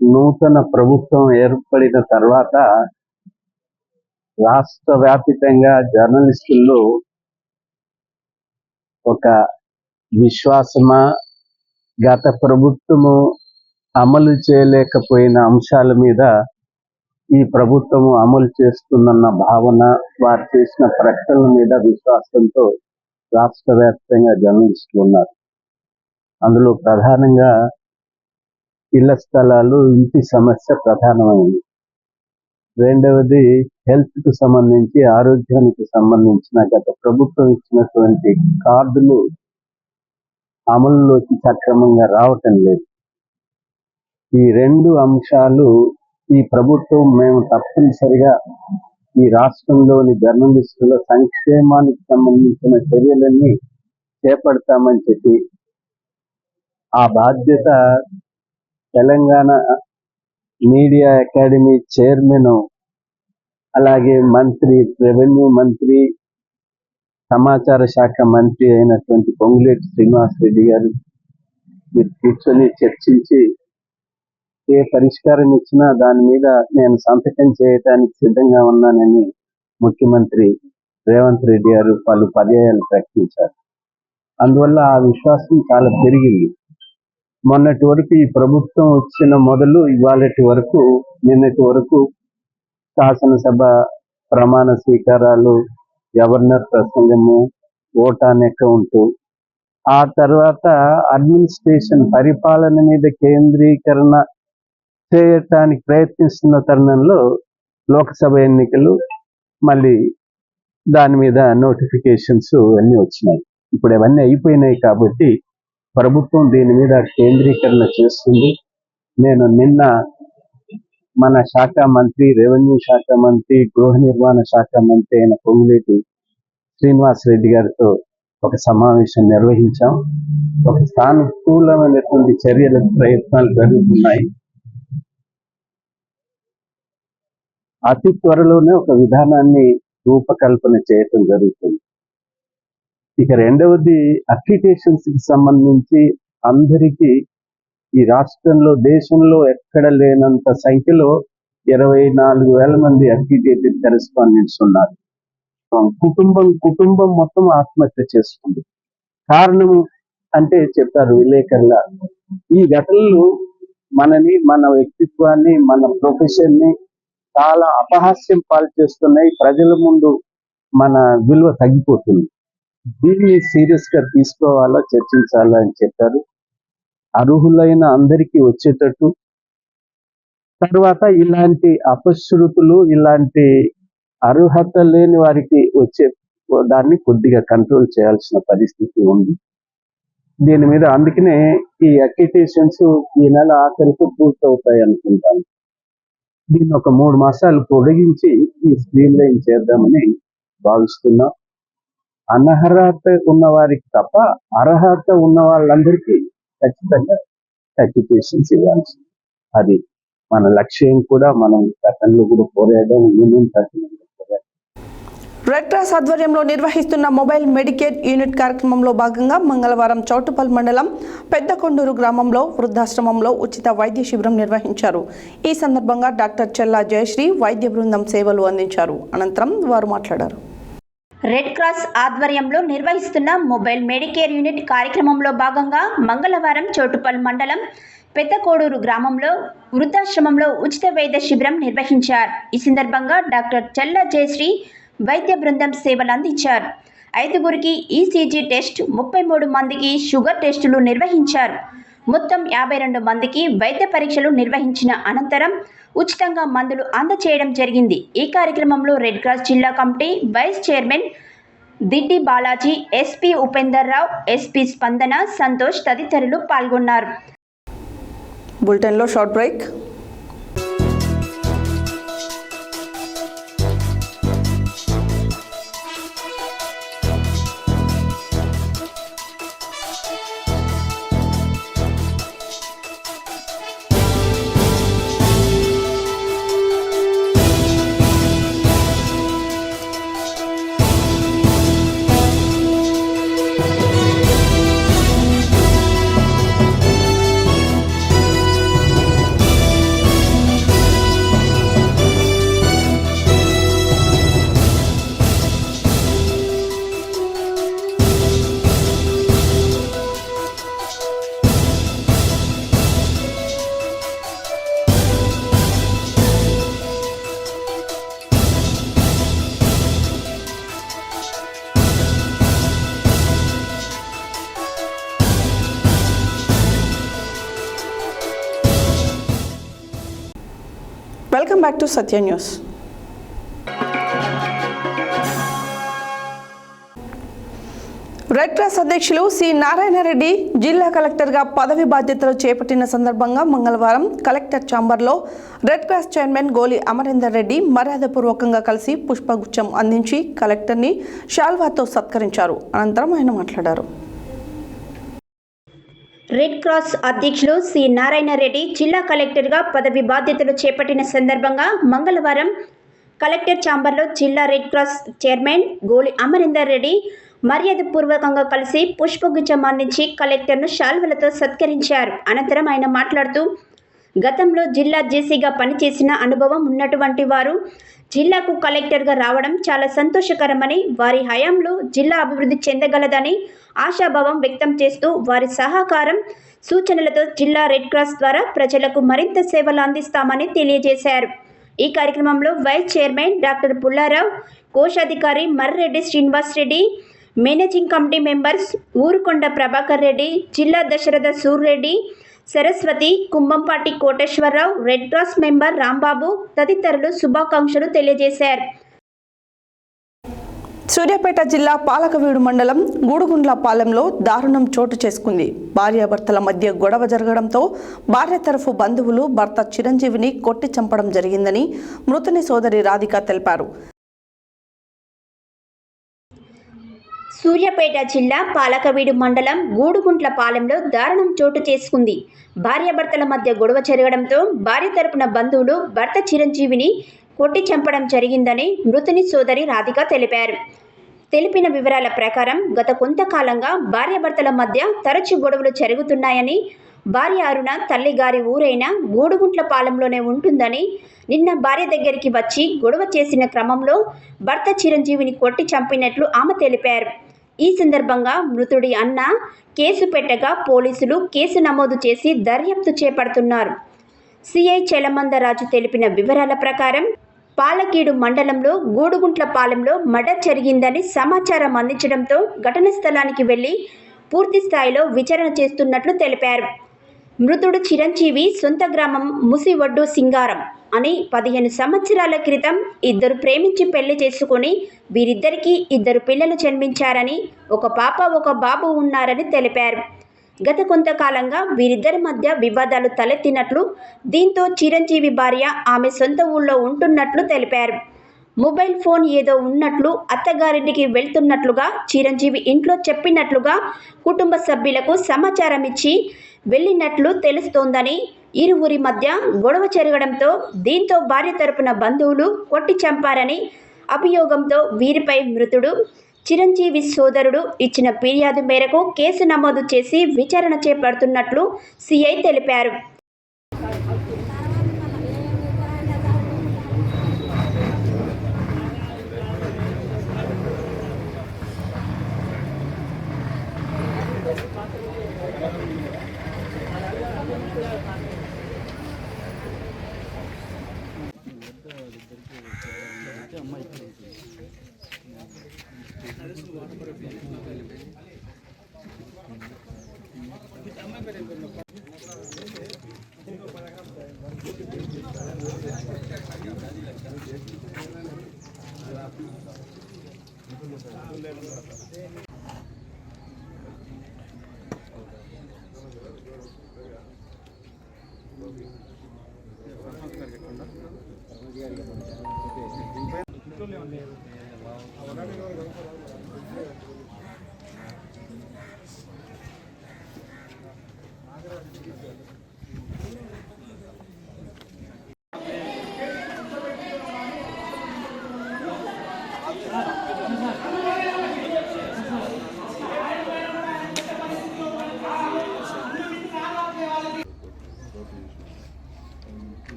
నూతన ప్రభుత్వం ఏర్పడిన తర్వాత రాష్ట్ర వ్యాప్తంగా జర్నలిస్టుల్లో ఒక విశ్వాసమా, గత ప్రభుత్వము అమలు చేయలేకపోయిన అంశాల మీద ఈ ప్రభుత్వము అమలు చేస్తుందన్న భావన, వారు చేసిన ప్రకటనల మీద విశ్వాసంతో రాష్ట్ర వ్యాప్తంగా జర్నలిస్టులు ఉన్నారు. అందులో ప్రధానంగా ఇళ్ల స్థలాలు, ఇంటి సమస్య ప్రధానమైంది. రెండవది హెల్త్కు సంబంధించి, ఆరోగ్యానికి సంబంధించిన గత ప్రభుత్వం ఇచ్చినటువంటి కార్డులు అమలులోకి సక్రమంగా రావటం లేదు. ఈ రెండు అంశాలు ఈ ప్రభుత్వం మేము తప్పనిసరిగా ఈ రాష్ట్రంలోని జర్నలిస్టుల సంక్షేమానికి సంబంధించిన చర్యలన్నీ చేపడతామని చెప్పి ఆ బాధ్యత తెలంగాణ మీడియా అకాడమీ చైర్మన్, అలాగే మంత్రి, రెవెన్యూ మంత్రి, సమాచార శాఖ మంత్రి అయినటువంటి పొంగులేటి శ్రీనివాసరెడ్డి గారు మీరు కూర్చొని చర్చించి ఏ పరిష్కారం ఇచ్చినా దాని మీద నేను సంతకం చేయడానికి సిద్ధంగా ఉన్నానని ముఖ్యమంత్రి రేవంత్ రెడ్డి గారు పలు పర్యాయాలు ప్రకటించారు. అందువల్ల ఆ విశ్వాసం చాలా పెరిగింది. మొన్నటి వరకు ఈ ప్రభుత్వం వచ్చిన మొదలు ఇవాళటి వరకు, నిన్నటి వరకు శాసనసభ ప్రమాణ స్వీకారాలు, గవర్నర్ ప్రసంగము, ఓట్ ఆన్ అకౌంట్, ఆ తర్వాత అడ్మినిస్ట్రేషన్ పరిపాలన మీద కేంద్రీకరణ చేయటానికి ప్రయత్నిస్తున్న తరుణంలో లోక్సభ ఎన్నికలు, మళ్ళీ దాని మీద నోటిఫికేషన్స్ అన్నీ వచ్చినాయి. ఇప్పుడు అవన్నీ అయిపోయినాయి కాబట్టి ప్రభుత్వం దీని మీద కేంద్రీకరణ చేస్తుంది. నేను నిన్న మన శాఖ మంత్రి, రెవెన్యూ శాఖ మంత్రి, గృహ నిర్మాణ శాఖ మంత్రి అయిన పొంగులేటి శ్రీనివాసరెడ్డి గారితో ఒక సమావేశం నిర్వహించాం. ఒక సానుకూలమైనటువంటి చర్యల ప్రయత్నాలు జరుగుతున్నాయి. అతి త్వరలోనే ఒక విధానాన్ని రూపకల్పన చేయటం జరుగుతుంది. ఇక రెండవది అక్రిటేషన్స్ కి సంబంధించి అందరికీ ఈ రాష్ట్రంలో, దేశంలో ఎక్కడ లేనంత సంఖ్యలో 24,000 మంది అక్రిటేటెడ్ కరెస్పాండెంట్స్ ఉన్నారు. కుటుంబం మొత్తం ఆత్మహత్య చేసుకుంది. కారణం అంటే చెప్పారు విలేకరుల, ఈ ఘటనలు మనని, మన వ్యక్తిత్వాన్ని, మన ప్రొఫెషన్ ని చాలా అపహాస్యం పాలు చేస్తున్నాయి. ప్రజల ముందు మన విలువ తగ్గిపోతుంది. దీన్ని సీరియస్ గా తీసుకోవాలా, చర్చించాలా అని చెప్పారు. అర్హులైన అందరికీ వచ్చేటట్టు, తర్వాత ఇలాంటి అపశృతులు, ఇలాంటి అర్హత లేని వారికి వచ్చే దాన్ని కొద్దిగా కంట్రోల్ చేయాల్సిన పరిస్థితి ఉంది. దీని మీద అందుకనే ఈ అక్రిటేషన్స్ ఈ నెల ఆఖరికి పూర్తవుతాయి అనుకుంటాను. దీన్ని ఒక 3 మాసాలు పొడిగించి ఈ స్క్రీన్ లైన్ చేద్దామని భావిస్తున్నాం. అనర్హత ఉన్న వారికి తప్ప అర్హత ఉన్న వాళ్ళందరికీ ఖచ్చితంగా అక్రిటేషన్స్ ఇవ్వాల్సింది. అది మన లక్ష్యం కూడా మనం గతంలో కూడా పోరాడడం, యూనియన్ తరఫున పోరాడడం. రెడ్ క్రాస్ ఆధ్వర్యంలో నిర్వహిస్తున్న మొబైల్ మెడికేర్ యూనిట్ కార్యక్రమంలో భాగంగా మంగళవారం చౌటుపల్ మండలం పెద్దకొండూరు గ్రామంలో వృద్ధాశ్రమంలో ఉచిత వైద్య శిబిరం నిర్వహించారు. ఈ సందర్భంగా డాక్టర్ చెల్లా జయశ్రీ వైద్య బృందం సేవలు అందించారు. అనంతరం వారు మాట్లాడారు. రెడ్ క్రాస్ ఆధ్వర్యంలో నిర్వహిస్తున్న మొబైల్ మెడికేర్ యూనిట్ కార్యక్రమంలో భాగంగా మంగళవారం చౌటుపల్ మండలం పెద్దకోడూరు గ్రామంలో వృద్ధాశ్రమంలో ఉచిత వైద్య శిబిరం నిర్వహించారు. ఈ సందర్భంగా డాక్టర్ చెల్లా జయశ్రీ వైద్య బృందం సేవలు అందించారు. 5గురికి ఈసీజీ టెస్ట్, 33 మందికి షుగర్ టెస్టులు నిర్వహించారు. మొత్తం 52 మందికి వైద్య పరీక్షలు నిర్వహించిన అనంతరం ఉచితంగా మందులు అందచేయడం జరిగింది. ఈ కార్యక్రమంలో రెడ్ క్రాస్ జిల్లా committee vice chairman Diddi Balaji, SP Upender Rao, SP Spandana, Santosh తదితరులు పాల్గొన్నారు. బులెటిన్లో short break. Welcome back to Satya news. Red cross అధ్యక్షులు సి నారాయణ రెడ్డి జిల్లా కలెక్టర్గా పదవి బాధ్యతలు చేపట్టిన సందర్భంగా మంగళవారం కలెక్టర్ ఛాంబర్లో రెడ్ క్రాస్ చైర్మన్ గోలి అమరేందర్ రెడ్డి మర్యాదపూర్వకంగా కలిసి పుష్పగుచ్చం అందించి కలెక్టర్ని శాల్వాతో సత్కరించారు. అనంతరం ఆయన మాట్లాడారు. రెడ్ క్రాస్ అధ్యక్షులు సి నారాయణ రెడ్డి జిల్లా కలెక్టర్గా పదవి బాధ్యతలు చేపట్టిన సందర్భంగా మంగళవారం కలెక్టర్ ఛాంబర్లో జిల్లా రెడ్ క్రాస్ చైర్మన్ గోలి అమరేందర్ రెడ్డి మర్యాదపూర్వకంగా కలిసి పుష్పగుచ్చం అందించి కలెక్టర్ను శాల్వలతో సత్కరించారు. అనంతరం ఆయన మాట్లాడుతూ, గతంలో జిల్లా జేసీగా పనిచేసిన అనుభవం ఉన్నటువంటి వారు జిల్లాకు కలెక్టర్గా రావడం చాలా సంతోషకరమని, వారి హయాంలో జిల్లా అభివృద్ధి చెందగలదని ఆశాభావం వ్యక్తం చేస్తూ వారి సహకారం సూచనలతో జిల్లా రెడ్ క్రాస్ ద్వారా ప్రజలకు మరింత సేవలు అందిస్తామని తెలియజేశారు. ఈ కార్యక్రమంలో వైస్ చైర్మన్ డాక్టర్ పుల్లారావు, కోశాధికారి Marreddy Srinivas Reddy, managing committee members Urukonda Prabhakar Reddy, జిల్లా Dasaratha Surreddy, Saraswati, Kumbhampati Koteswararao, red cross member Rambabu తదితరులు శుభాకాంక్షలు తెలియజేశారు. సూర్యాపేట జిల్లా పాలకవీడు మండలం గూడుగుండ్లపాలెంలో దారుణం చోటు చేసుకుంది. భార్యాభర్తల మధ్య గొడవ జరగడంతో భార్య తరఫు బంధువులు భర్త చిరంజీవిని కొట్టి చంపడం జరిగిందని మృతుని సోదరి రాధిక తెలిపారు. సూర్యాపేట జిల్లా పాలకవీడు మండలం గూడుగుంట్లపాలెంలో దారుణం చోటు చేసుకుంది. భార్యాభర్తల మధ్య గొడవ జరగడంతో భార్య తరపున బంధువులు భర్త చిరంజీవిని కొట్టి చంపడం జరిగిందని మృతుని సోదరి రాధిక తెలిపారు. తెలిపిన వివరాల ప్రకారం గత కొంతకాలంగా భార్యాభర్తల మధ్య తరచు గొడవలు జరుగుతున్నాయని, భార్య అరుణ తల్లిగారి ఊరైన గూడుగుంట్లపాలెంలోనే ఉంటుందని, నిన్న భార్య దగ్గరికి వచ్చి గొడవ చేసిన క్రమంలో భర్త చిరంజీవిని కొట్టి చంపినట్లు ఆమె తెలిపారు. ఈ సందర్భంగా మృతుడి అన్న కేసు పెట్టగా పోలీసులు కేసు నమోదు చేసి దర్యాప్తు చేపడుతున్నారు. సిఐ చెలమందరాజు తెలిపిన వివరాల ప్రకారం పాలకీడు మండలంలో గూడుగుంట్లపాలెంలో మర్డర్ జరిగిందని సమాచారం అందించడంతో ఘటన స్థలానికి వెళ్లి పూర్తి స్థాయిలో విచారణ చేస్తున్నట్లు తెలిపారు. మృతుడు చిరంజీవి సొంత గ్రామం ముసివడ్డు సింగారం అని 15 సంవత్సరాల క్రితం ఇద్దరు ప్రేమించి పెళ్లి చేసుకుని వీరిద్దరికీ 2 పిల్లలు జన్మించారని, ఒక పాప ఒక బాబు ఉన్నారని తెలిపారు. గత కొంతకాలంగా వీరిద్దరి మధ్య వివాదాలు తలెత్తినట్లు, దీంతో చిరంజీవి భార్య ఆమె సొంత ఊళ్ళో ఉంటున్నట్లు తెలిపారు. మొబైల్ ఫోన్ ఏదో ఉన్నట్లు, అత్తగారింటికి వెళ్తున్నట్లుగా చిరంజీవి ఇంట్లో చెప్పినట్లుగా కుటుంబ సభ్యులకు సమాచారం ఇచ్చి వెళ్ళినట్లు తెలుస్తోందని, ఇరువురి మధ్య గొడవ జరగడంతో దీంతో భార్య తరపున బంధువులు కొట్టి చంపారని అభియోగంతో వీరిపై మృతుడు చిరంజీవి సోదరుడు ఇచ్చిన ఫిర్యాదు మేరకు కేసు నమోదు చేసి విచారణ చేపడుతున్నట్లు సిఐ తెలిపారు.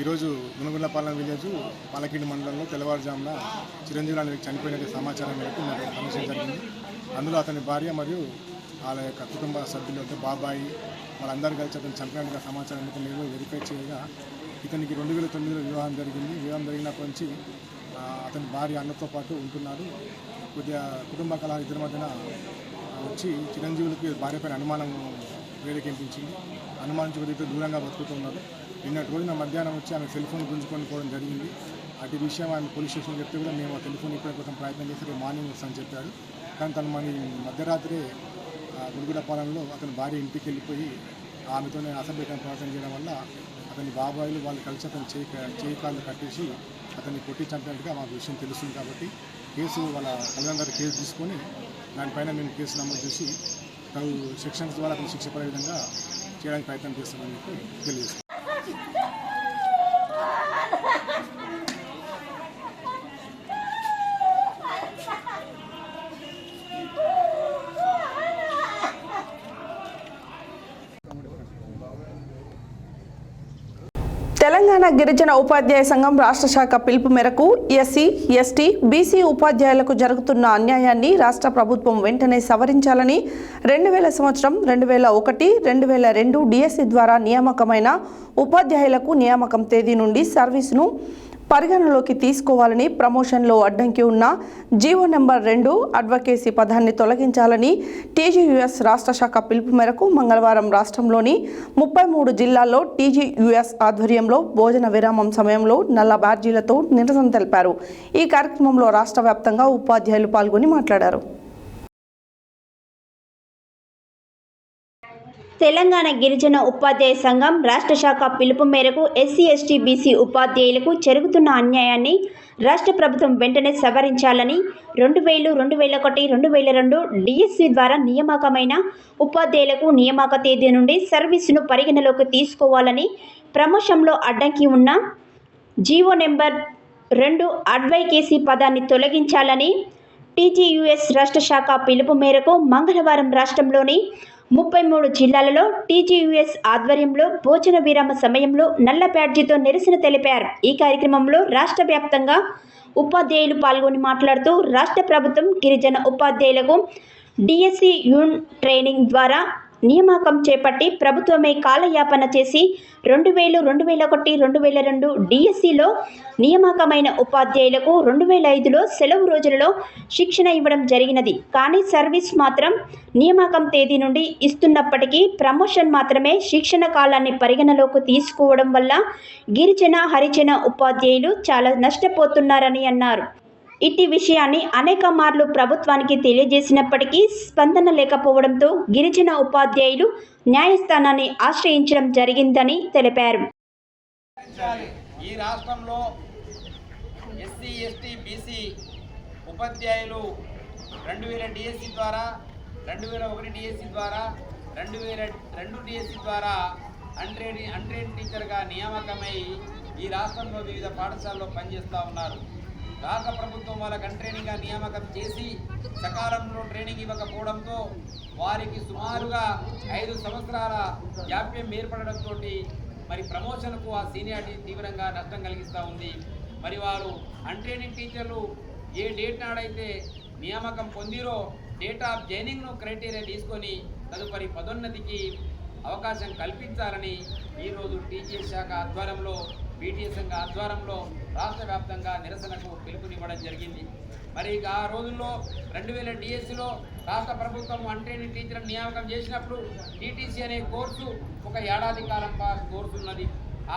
ఈరోజు మునగుండ్లపాలెం విలేజ్ పాలకిండి మండలంలో తెల్లవారుజామున చిరంజీవి అనే చనిపోయిన సమాచారం మేరకు మాకు సమస్య జరిగింది. అందులో అతని భార్య మరియు వాళ్ళ యొక్క కుటుంబ సభ్యులు అంటే బాబాయి వాళ్ళందరూ కలిసి అతను చనిపోయిన సమాచారం మేము వెరిఫై చేయగా ఇతనికి 2009లో వివాహం జరిగింది. వివాహం జరిగినప్పటి నుంచి అతని భార్య అన్నతో పాటు ఉంటున్నారు. కొద్దిగా కుటుంబ కలహాలు ఇద్దరి మధ్యన వచ్చి చిరంజీవులకి భార్యపైన అనుమానం వేరేకెంపించింది. అనుమానించి కొద్దిగా దూరంగా బతుకుతున్నారు. నిన్నటి రోజున మధ్యాహ్నం వచ్చి ఆమె సెల్ ఫోన్ గుంజుకొని పోవడం జరిగింది. అటు విషయం ఆమె పోలీస్ స్టేషన్ చెప్తే కూడా మేము ఆ టెలిఫోన్ ఇప్పటి కోసం ప్రయత్నం చేసి మార్నింగ్ వస్తామని చెప్పాడు. కానీ తను మన మధ్యరాత్రి గుడిగూడపాలెంలో అతని భార్య ఇంటికి వెళ్ళిపోయి ఆమెతోనే అసభ్యకరమైన ప్రవర్తన చేయడం వల్ల అతని బాబాయిలు వాళ్ళు కలిసి అతను చేయి కాళ్ళు కట్టేసి అతన్ని కొట్టి చంపినట్టుగా మాకు విషయం తెలుస్తుంది. కాబట్టి కేసు వాళ్ళ తల్లిదండ్రులు కేసు తీసుకొని దానిపైన మేము కేసు నమోదు చేసి తగు సెక్షన్స్ ద్వారా అతను శిక్ష పడే విధంగా చేయడానికి ప్రయత్నం చేస్తామని చెప్పి తెలియజేస్తాం. తెలంగాణ గిరిజన ఉపాధ్యాయ సంఘం రాష్ట్ర శాఖ పిలుపు మేరకు ఎస్సీ, ఎస్టీ, బీసీ ఉపాధ్యాయులకు జరుగుతున్న అన్యాయాన్ని రాష్ట్ర ప్రభుత్వం వెంటనే సవరించాలని 2000 సంవత్సరం, 2001, 2002 డిఎస్సి ద్వారా నియామకమైన ఉపాధ్యాయులకు నియామకం తేదీ నుండి సర్వీసును పరిగణలోకి తీసుకోవాలని, ప్రమోషన్లో అడ్డంకి ఉన్న జీవో నెంబర్ 2 అడ్వకేసీ పదాన్ని తొలగించాలని టీజీయూఎస్ రాష్ట్ర శాఖ పిలుపు మేరకు మంగళవారం రాష్ట్రంలోని 33 జిల్లాల్లో టీజీయూఎస్ ఆధ్వర్యంలో భోజన విరామం సమయంలో నల్ల బ్యాడ్జీలతో నిరసన తెలిపారు. ఈ కార్యక్రమంలో రాష్ట్ర వ్యాప్తంగా ఉపాధ్యాయులు పాల్గొని మాట్లాడారు. తెలంగాణ గిరిజన ఉపాధ్యాయ సంఘం రాష్ట్ర శాఖ పిలుపు మేరకు ఎస్సీ, ఎస్టీ, బీసీ ఉపాధ్యాయులకు జరుగుతున్న అన్యాయాన్ని రాష్ట్ర ప్రభుత్వం వెంటనే సవరించాలని 2000, 2001, 2002 డిఎస్సి ద్వారా నియామకమైన ఉపాధ్యాయులకు నియామక తేదీ నుండి సర్వీసును పరిగణలోకి తీసుకోవాలని, ప్రమోషన్లో అడ్డంకి ఉన్న జీవో నెంబర్ 2 అడ్వకేసీ పదాన్ని తొలగించాలని టీజీయూఎస్ రాష్ట్ర శాఖ పిలుపు మేరకు మంగళవారం రాష్ట్రంలోని 33 జిల్లాలలో టీజీయూఎస్ ఆధ్వర్యంలో భోజన విరామ సమయంలో నల్ల బ్యాడ్జీతో నిరసన తెలిపారు. ఈ కార్యక్రమంలో రాష్ట్ర వ్యాప్తంగా ఉపాధ్యాయులు పాల్గొని మాట్లాడుతూ రాష్ట్ర ప్రభుత్వం గిరిజన ఉపాధ్యాయులకు డిఎస్సి యూన్ ట్రైనింగ్ ద్వారా నియామకం చేపట్టి ప్రభుత్వమే కాలయాపన చేసి 2000, 2001, 2002 డిఎస్సిలో నియామకమైన ఉపాధ్యాయులకు 2005లో సెలవు రోజులలో శిక్షణ ఇవ్వడం జరిగినది. కానీ సర్వీస్ మాత్రం నియామకం తేదీ నుండి ఇస్తున్నప్పటికీ ప్రమోషన్ మాత్రమే శిక్షణ కాలాన్ని పరిగణలోకి తీసుకోవడం వల్ల గిరిజన, హరిజన ఉపాధ్యాయులు చాలా నష్టపోతున్నారని అన్నారు. ఇట్టి విషయాన్ని అనేక మార్లు ప్రభుత్వానికి తెలియజేసినప్పటికీ స్పందన లేకపోవడంతో గిరిజన ఉపాధ్యాయులు న్యాయస్థానాన్ని ఆశ్రయించడం జరిగిందని తెలిపారు. ఈ రాష్ట్రంలో ఎస్సీ ఎస్టీ బీసీ ఉపాధ్యాయులు 2000 డిఎస్సి ద్వారా 2001 డిఎస్సి ద్వారా 2002 డిఎస్సి ద్వారా అన్ట్రైన్ టీచర్గా నియామకమై ఈ రాష్ట్రంలో వివిధ పాఠశాలలో పనిచేస్తూ ఉన్నారు. రాష్ట్ర ప్రభుత్వం వాళ్ళకి అన్ట్రైనింగ్గా నియామకం చేసి సకాలంలో ట్రైనింగ్ ఇవ్వకపోవడంతో వారికి సుమారుగా 5 సంవత్సరాల జాప్యం ఏర్పడడంతో మరి ప్రమోషన్కు ఆ సీనియారిటీ తీవ్రంగా నష్టం కలిగిస్తూ ఉంది. మరి వారు అన్ట్రైనింగ్ టీచర్లు ఏ డేట్ నాడైతే నియామకం పొందిరో డేట్ ఆఫ్ జాయినింగ్ను క్రైటీరియా తీసుకొని తదుపరి పదోన్నతికి అవకాశం కల్పించాలని ఈరోజు టీజీఎస్ శాఖ ఆధ్వర్యంలో బీటీఎస్ సంఘ ఆధ్వర్యంలో రాష్ట్ర వ్యాప్తంగా నిరసనకు పిలుపునివ్వడం జరిగింది. మరి ఆ రోజుల్లో 2000 డిఎస్సిలో రాష్ట్ర ప్రభుత్వం అన్ట్రైనింగ్ టీచర్ నియామకం చేసినప్పుడు టీటీసీ అనే కోర్సు ఒక ఏడాది కాలం కోర్సు ఉన్నది.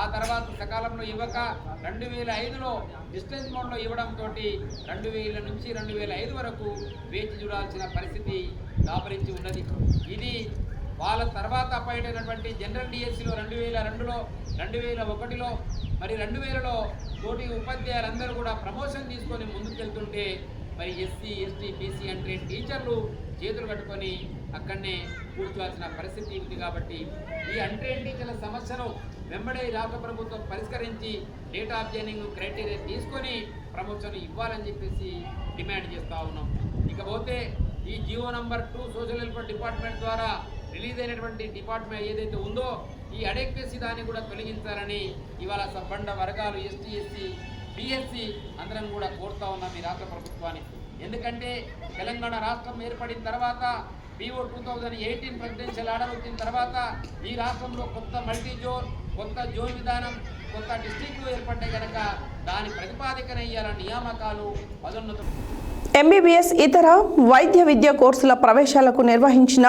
ఆ తర్వాత సకాలంలో ఇవ్వక 2005లో డిస్టెన్స్ మోడ్లో ఇవ్వడంతో 2000 నుంచి 2005 వరకు వేచి చూడాల్సిన పరిస్థితి దాపరించి ఉన్నది. ఇది వాళ్ళ తర్వాత అపాయింట్ అయినటువంటి జనరల్ డిఎస్సిలో 2002లో 2001లో మరి 2000లో తోటి ఉపాధ్యాయులందరూ కూడా ప్రమోషన్ తీసుకొని ముందుకెళ్తుంటే మరి ఎస్సీ ఎస్టీ బీసీ అంటే టీచర్లు చేతులు కట్టుకొని అక్కడనే కూర్చోవాల్సిన పరిస్థితి ఉంది. కాబట్టి ఈ అన్ట్రైన్ టీచర్ల సమస్యను వెంబడే రాష్ట్ర ప్రభుత్వం పరిష్కరించి డేట్ ఆఫ్ జాయినింగ్ క్రైటీరియా తీసుకొని ప్రమోషన్ ఇవ్వాలని చెప్పేసి డిమాండ్ చేస్తూ ఉన్నాం. ఇకపోతే ఈ GO number 2 social welfare department ద్వారా రిలీజ్ అయినటువంటి డిపార్ట్మెంట్ ఏదైతే ఉందో ఈ అడెక్వసీ దాన్ని కూడా తొలగించాలని ఇవాళ సబ్బండ వర్గాలు ఎస్టీ ఎస్సీ బీఎస్సీ అందరం కూడా కోరుతా ఉన్నాం ఈ రాష్ట్ర ప్రభుత్వాన్ని. ఎందుకంటే తెలంగాణ రాష్ట్రం ఏర్పడిన తర్వాత PO 2018 ప్రెసిడెన్షియల్ ఆర్డర్ వచ్చిన తర్వాత ఈ రాష్ట్రంలో కొత్త మల్టీ జోన్ కొత్త జోన్ విధానం కొత్త డిస్ట్రిక్ట్లు ఏర్పడ్డాయి కనుక దాని ప్రతిపాదికన ఇయ్యాల నియామకాలు పదోన్నతులు. ఎంబీబీఎస్ ఇతర వైద్య విద్య కోర్సుల ప్రవేశాలకు నిర్వహించిన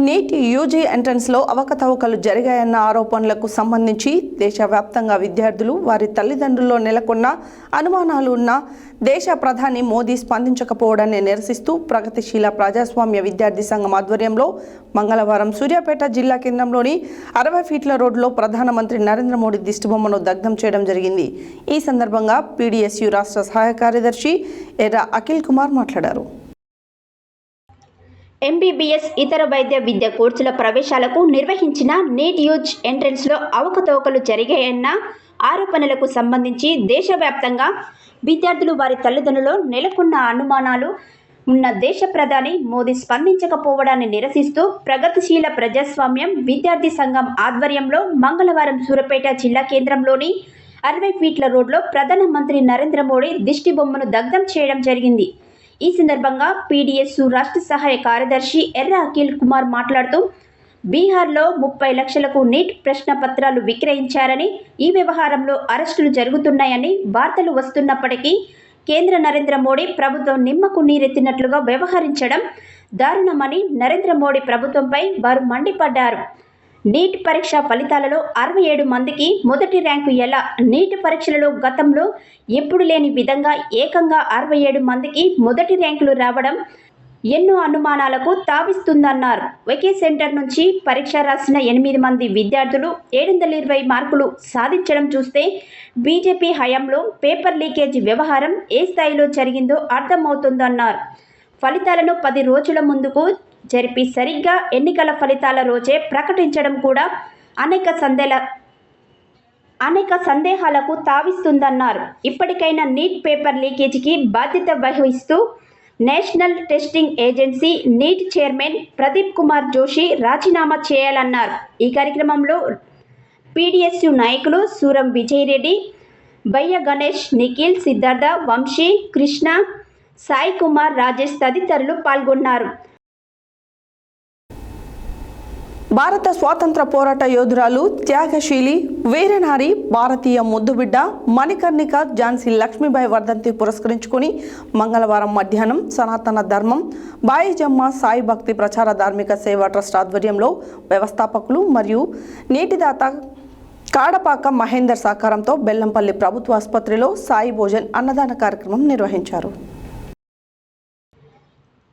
నీట్ యూజీ ఎంట్రన్స్లో అవకతవకలు జరిగాయన్న ఆరోపణలకు సంబంధించి దేశవ్యాప్తంగా విద్యార్థులు వారి తల్లిదండ్రుల్లో నెలకొన్న అనుమానాలు ఉన్న దేశ ప్రధాని మోదీ స్పందించకపోవడాన్ని నిరసిస్తూ ప్రగతిశీల ప్రజాస్వామ్య విద్యార్థి సంఘం ఆధ్వర్యంలో మంగళవారం సూర్యాపేట జిల్లా కేంద్రంలోని 60 ఫీట్ల రోడ్లో ప్రధానమంత్రి నరేంద్ర మోడీ దిష్టిబొమ్మను దగ్ధం చేయడం జరిగింది. ఈ సందర్భంగా PDSU రాష్ట్ర సహాయ కార్యదర్శి ఎర్ర అఖిల్ కుమార్ మాట్లాడారు. ఎంబీబీఎస్ ఇతర వైద్య విద్య కోర్సుల ప్రవేశాలకు నిర్వహించిన నీట్ యూజ్ ఎంట్రన్స్లో అవకతవకలు జరిగాయన్న ఆరోపణలకు సంబంధించి దేశవ్యాప్తంగా విద్యార్థులు వారి తల్లిదండ్రులలో నెలకొన్న అనుమానాలు ఉన్న దేశ ప్రధాని మోదీ స్పందించకపోవడాన్ని నిరసిస్తూ ప్రగతిశీల ప్రజాస్వామ్యం విద్యార్థి సంఘం ఆధ్వర్యంలో మంగళవారం సూర్యాపేట జిల్లా కేంద్రంలోని 60 ఫీట్ల రోడ్లో ప్రధానమంత్రి నరేంద్ర మోడీ దిష్టి బొమ్మను దగ్ధం చేయడం జరిగింది. ఈ సందర్భంగా PDSU రాష్ట్ర సహాయ కార్యదర్శి ఎర్ర అఖిల్ కుమార్ మాట్లాడుతూ బీహార్లో 30 లక్షలకు నీట్ ప్రశ్న పత్రాలు విక్రయించారని ఈ వ్యవహారంలో అరెస్టులు జరుగుతున్నాయని వార్తలు వస్తున్నప్పటికీ కేంద్ర నరేంద్ర మోడీ ప్రభుత్వం నిమ్మకు నీరెత్తినట్లుగా వ్యవహరించడం దారుణమని నరేంద్ర మోడీ ప్రభుత్వంపై వారు మండిపడ్డారు. నీట్ పరీక్ష ఫలితాలలో 67 మందికి మొదటి ర్యాంకు ఎలా నీట్ పరీక్షలలో గతంలో ఎప్పుడు లేని విధంగా ఏకంగా 67 మందికి మొదటి ర్యాంకులు రావడం ఎన్నో అనుమానాలకు తావిస్తుందన్నారు. ఒకే సెంటర్ నుంచి పరీక్ష రాసిన 8 మంది విద్యార్థులు 720 మార్కులు సాధించడం చూస్తే బీజేపీ హయాంలో పేపర్ లీకేజ్ వ్యవహారం ఏ స్థాయిలో జరిగిందో అర్థమవుతుందన్నారు. ఫలితాలను 10 రోజుల ముందుకు జరిపి సరిగ్గా ఎన్నికల ఫలితాల రోజే ప్రకటించడం కూడా అనేక సందేహాలకు తావిస్తుందన్నారు. ఇప్పటికైనా నీట్ పేపర్ లీకేజీకి బాధ్యత వహిస్తూ National Testing Agency NEET chairman Pradeep Kumar Joshi రాజీనామా చేయాలన్నారు. ఈ కార్యక్రమంలో PDSU నాయకులు సూరం విజయ్ రెడ్డి, బయ్య గణేష్, నిఖిల్, సిద్ధార్థ, వంశీ, కృష్ణ, సాయి కుమార్, రాజేష్ తదితరులు పాల్గొన్నారు. భారత స్వాతంత్ర పోరాట యోధురాలు, త్యాగశీలి, వీరనారి, భారతీయ ముద్దుబిడ్డ మణికర్ణిక ఝాన్సీ లక్ష్మీబాయి వర్ధంతి పురస్కరించుకుని మంగళవారం మధ్యాహ్నం సనాతన ధర్మం బాయిజమ్మ సాయి భక్తి ప్రచార ధార్మిక సేవా ట్రస్ట్ ఆధ్వర్యంలో వ్యవస్థాపకులు మరియు నీటిదాత కాడపాక మహేందర్ సహకారంతో బెల్లంపల్లి ప్రభుత్వ ఆసుపత్రిలో సాయి భోజన్ అన్నదాన కార్యక్రమం నిర్వహించారు.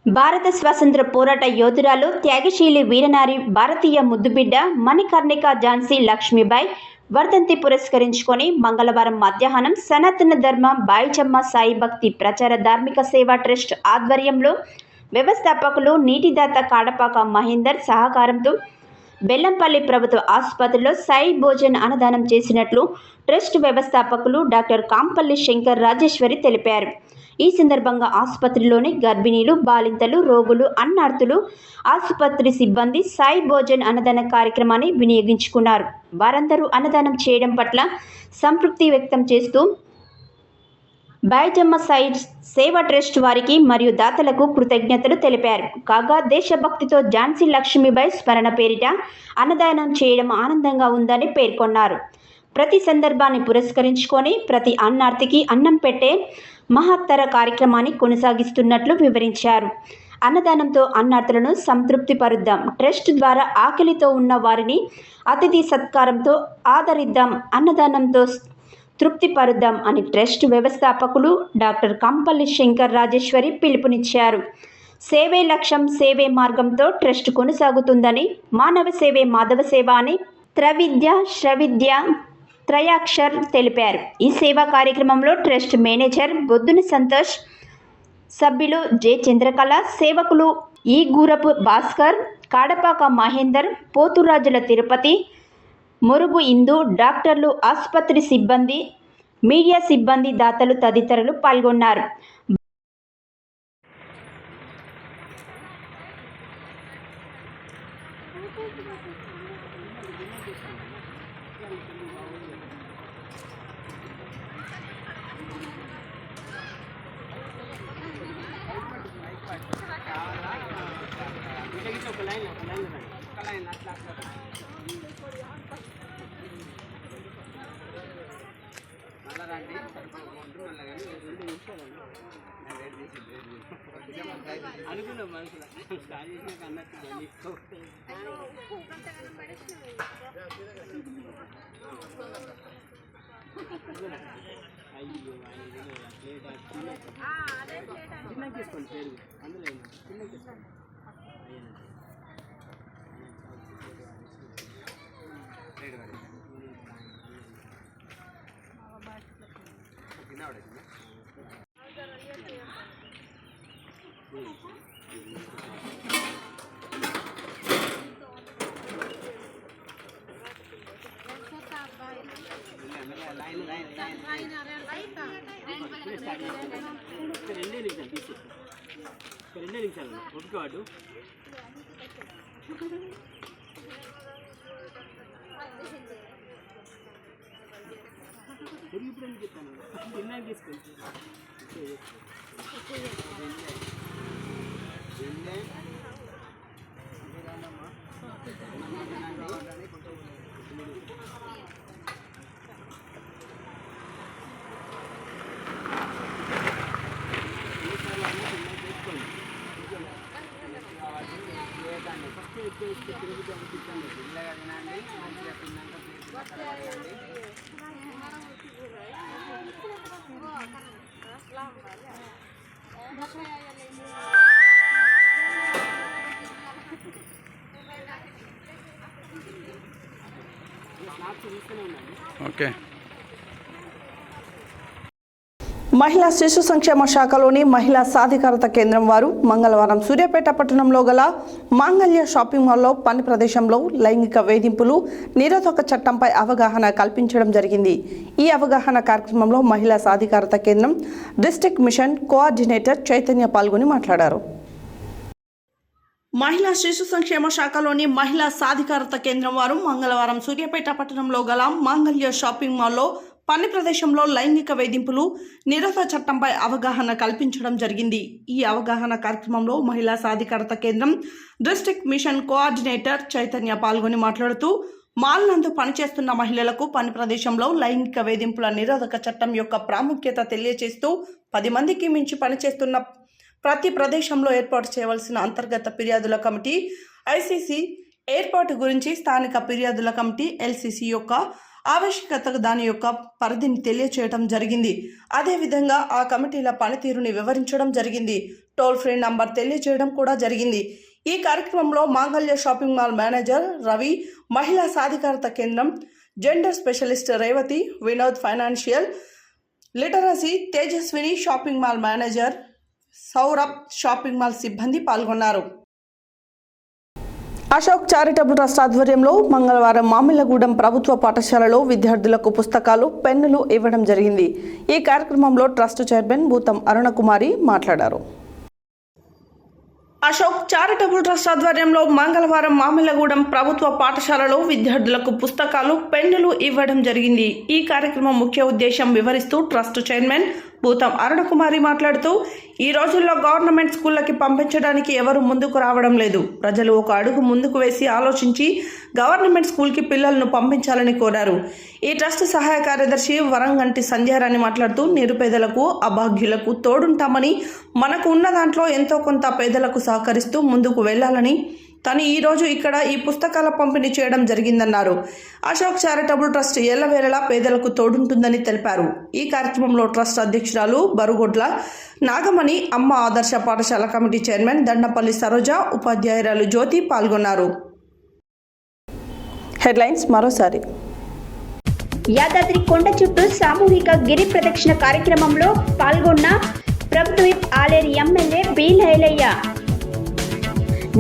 భారత స్వాతంత్ర పోరాట యోధురాలు త్యాగశీలి వీరనారి భారతీయ ముద్దుబిడ్డ మణికర్ణిక ఝాన్సీ లక్ష్మీబాయి వర్ధంతి పురస్కరించుకొని మంగళవారం మధ్యాహ్నం సనాతన ధర్మ బాయిచమ్మ సాయి భక్తి ప్రచార ధార్మిక సేవా ట్రస్ట్ ఆధ్వర్యంలో వ్యవస్థాపకులు నీటిదాత కాడపాక మహేందర్ సహకారంతో బెల్లంపల్లి ప్రభుత్వ ఆసుపత్రిలో సాయి భోజన్ అన్నదానం చేసినట్లు ట్రస్ట్ వ్యవస్థాపకులు డాక్టర్ కాంపల్లి శంకర్ రాజేశ్వరి తెలిపారు. ఈ సందర్భంగా ఆసుపత్రిలోని గర్భిణీలు, బాలింతలు, రోగులు, అన్నార్థులు, ఆసుపత్రి సిబ్బంది సాయి భోజన్ అన్నదాన కార్యక్రమాన్ని వినియోగించుకున్నారు. వారందరూ అన్నదానం చేయడం పట్ల సంతృప్తి వ్యక్తం చేస్తూ బాయిజమ్మ సాయి సేవా ట్రస్ట్ వారికి మరియు దాతలకు కృతజ్ఞతలు తెలిపారు. కాగా దేశభక్తితో ఝాన్సీ లక్ష్మీబాయి స్మరణ పేరిట అన్నదానం చేయడం ఆనందంగా ఉందని పేర్కొన్నారు. ప్రతి సందర్భాన్ని పురస్కరించుకొని ప్రతి అన్నార్థికి అన్నం పెట్టే మహత్తర కార్యక్రమాన్ని కొనసాగిస్తున్నట్లు వివరించారు. అన్నదానంతో అన్నార్థులను సంతృప్తి పరుద్దాం. ట్రస్ట్ ద్వారా ఆకలితో ఉన్న వారిని అతిథి సత్కారంతో ఆదరిద్దాం. అన్నదానంతో తృప్తి పరుద్దాం అని ట్రస్ట్ వ్యవస్థాపకులు డాక్టర్ కంపల్లి శంకర్ రాజేశ్వరి పిలుపునిచ్చారు. సేవే లక్ష్యం, సేవే మార్గంతో ట్రస్ట్ కొనసాగుతుందని, మానవ సేవే మాధవ సేవ అని త్రవిద్య శ్రవిద్య త్రయాక్షర్ తెలిపారు. ఈ సేవా కార్యక్రమంలో ట్రస్ట్ మేనేజర్ బొద్దున సంతోష్, సభ్యులు జె చంద్రకళ, సేవకులు ఈ గూరపు భాస్కర్, కాడపాక మహేందర్, పోతురాజుల తిరుపతి, మురుగు ఇందు, డాక్టర్లు, ఆసుపత్రి సిబ్బంది, మీడియా సిబ్బంది, దాతలు తదితరులు పాల్గొన్నారు. అనుకున్నా మనసులో స్టార్ట్ చేసినాక అన్నట్టు అయ్యో చిన్న తీసుకోండి పేరు అందులో చిన్న తీసుకోండి రెండే నిమిషాలు ఒప్పుకోవాడు. ఇప్పుడు ఎందుకు చెప్తాను తిన్నాక తీసుకోండి. ఓకే. మహిళా శిశు సంక్షేమ శాఖలోని మహిళా సాధికారత కేంద్రం వారు మంగళవారం సూర్యాపేట పట్టణంలో గల మాంగళ్య షాపింగ్ మాల్లో పని ప్రదేశంలో లైంగిక వేధింపులు నిరోధక చట్టంపై అవగాహన కల్పించడం జరిగింది. ఈ అవగాహన కార్యక్రమంలో మహిళా సాధికారత కేంద్రం డిస్ట్రిక్ట్ మిషన్ కోఆర్డినేటర్ చైతన్య పాల్గొని మాట్లాడారు. మహిళా శిశు సంక్షేమ శాఖలోని మహిళా సాధికారత కేంద్రం వారు మంగళవారం సూర్యాపేట పట్టణంలో గల మాంగళ్య షాపింగ్ మాల్లో పని ప్రదేశంలో లైంగిక వేధింపులు నిరోధక చట్టంపై అవగాహన కల్పించడం జరిగింది. ఈ అవగాహన కార్యక్రమంలో మహిళా సాధికారత కేంద్రం డిస్ట్రిక్ట్ మిషన్ కోఆర్డినేటర్ చైతన్య పాల్గొని మాట్లాడుతూ మాల్ నందు పనిచేస్తున్న మహిళలకు పని ప్రదేశంలో లైంగిక వేధింపుల నిరోధక చట్టం యొక్క ప్రాముఖ్యత తెలియజేస్తూ 10 మందికి మించి పనిచేస్తున్న ప్రతి ప్రదేశంలో ఏర్పాటు చేయవలసిన అంతర్గత ఫిర్యాదుల కమిటీ, ఐసీసీ ఏర్పాటు గురించి స్థానిక ఫిర్యాదుల కమిటీ, ఎల్సీసీ యొక్క ఆవశ్యకతకు దాని యొక్క పరిధిని తెలియచేయడం జరిగింది. అదేవిధంగా ఆ కమిటీల పనితీరుని వివరించడం జరిగింది. టోల్ ఫ్రీ నంబర్ తెలియజేయడం కూడా జరిగింది. ఈ కార్యక్రమంలో మాంగళ్య షాపింగ్ మాల్ మేనేజర్ రవి, మహిళా సాధికారత కేంద్రం gender specialist Revathi, Vinod financial literacy Tejaswini, shopping mall manager Saurabh, shopping mall సిబ్బంది పాల్గొన్నారు. అశోక్ చారిటబుల్ ట్రస్ట్ ఆధ్వర్యంలో మంగళవారం మామిళ్లగూడెం ప్రభుత్వ పాఠశాలలో విద్యార్థులకు పుస్తకాలు, పెన్నులు ఇవ్వడం జరిగింది. ఈ కార్యక్రమంలో ట్రస్ట్ చైర్మన్ భూతం అరుణకుమారి మాట్లాడారు. అశోక్ చారిటబుల్ ట్రస్ట్ ఆధ్వర్యంలో మంగళవారం మామిళ్లగూడెం ప్రభుత్వ పాఠశాలలో విద్యార్థులకు పుస్తకాలు, పెన్నులు ఇవ్వడం జరిగింది. ఈ కార్యక్రమం ముఖ్య ఉద్దేశం వివరిస్తూ ట్రస్ట్ చైర్మన్ భూతం అరుణకుమారి మాట్లాడుతూ, ఈ రోజుల్లో గవర్నమెంట్ స్కూళ్ళకి పంపించడానికి ఎవరు ముందుకు రావడం లేదు. ప్రజలు ఒక అడుగు ముందుకు వేసి ఆలోచించి గవర్నమెంట్ స్కూల్కి పిల్లలను పంపించాలని కోరారు. ఈ ట్రస్ట్ సహాయ కార్యదర్శి వరంగంటి సంధ్యారాణి మాట్లాడుతూ, నిరుపేదలకు, అభాగ్యులకు తోడుంటామని, మనకు ఉన్న దాంట్లో ఎంతో కొంత పేదలకు సహకరిస్తూ ముందుకు వెళ్లాలని తను ఈరోజు ఇక్కడ ఈ పుస్తకాల పంపిణీ చేయడం జరిగిందన్నారు. అశోక్ చారిటబుల్ ట్రస్ట్ ఎల్లవేళలా పేదలకు తోడుంటుందని తెలిపారు. ఈ కార్యక్రమంలో ట్రస్ట్ అధ్యక్షురాలు బరుగొడ్ల నాగమణి, అమ్మ ఆదర్శ పాఠశాల కమిటీ చైర్మన్ దండపల్లి సరోజ, ఉపాధ్యాయురాలు జ్యోతి పాల్గొన్నారు. హెడ్లైన్స్ మరోసారి. యాదాద్రి కొండ చుట్టూ సామూహిక గిరి ప్రదక్షిణ కార్యక్రమంలో పాల్గొన్న ప్రభుత్వ whip Aler MLA B Lailaiah.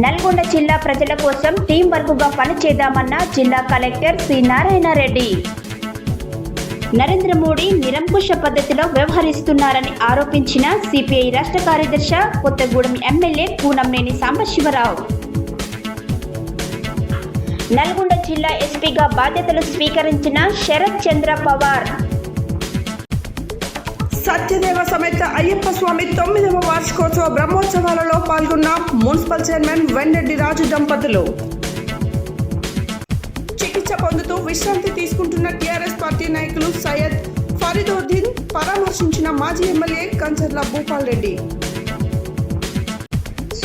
Nalgonda జిల్లా ప్రజల కోసం టీం వర్క్గా పనిచేద్దామన్న జిల్లా కలెక్టర్ సి నారాయణరెడ్డి. నరేంద్ర మోడీ నిరంకుశ పద్ధతిలో వ్యవహరిస్తున్నారని ఆరోపించిన సిపిఐ రాష్ట్ర కార్యదర్శి కొత్తగూడెం ఎమ్మెల్యే కూనంనేని సాంబశివరావు. నల్గొండ జిల్లా ఎస్పీగా బాధ్యతలు స్వీకరించిన శరత్ చంద్ర పవార్. సత్యదేవ సమేత అయ్యప్ప స్వామి 9వ వార్షికోత్సవ బ్రహ్మోత్సవాలలో పాల్గొన్న మున్సిపల్ చైర్మన్ వెంరెడ్డి రాజు దంపతులు. చికిత్స పొందుతూ విశ్రాంతి తీసుకుంటున్న టీఆర్ఎస్ పార్టీ నాయకులు సయ్యద్ ఫరీదుద్దీన్ పరామర్శించిన మాజీ ఎమ్మెల్యే కంచర్ల భూపాల్ రెడ్డి.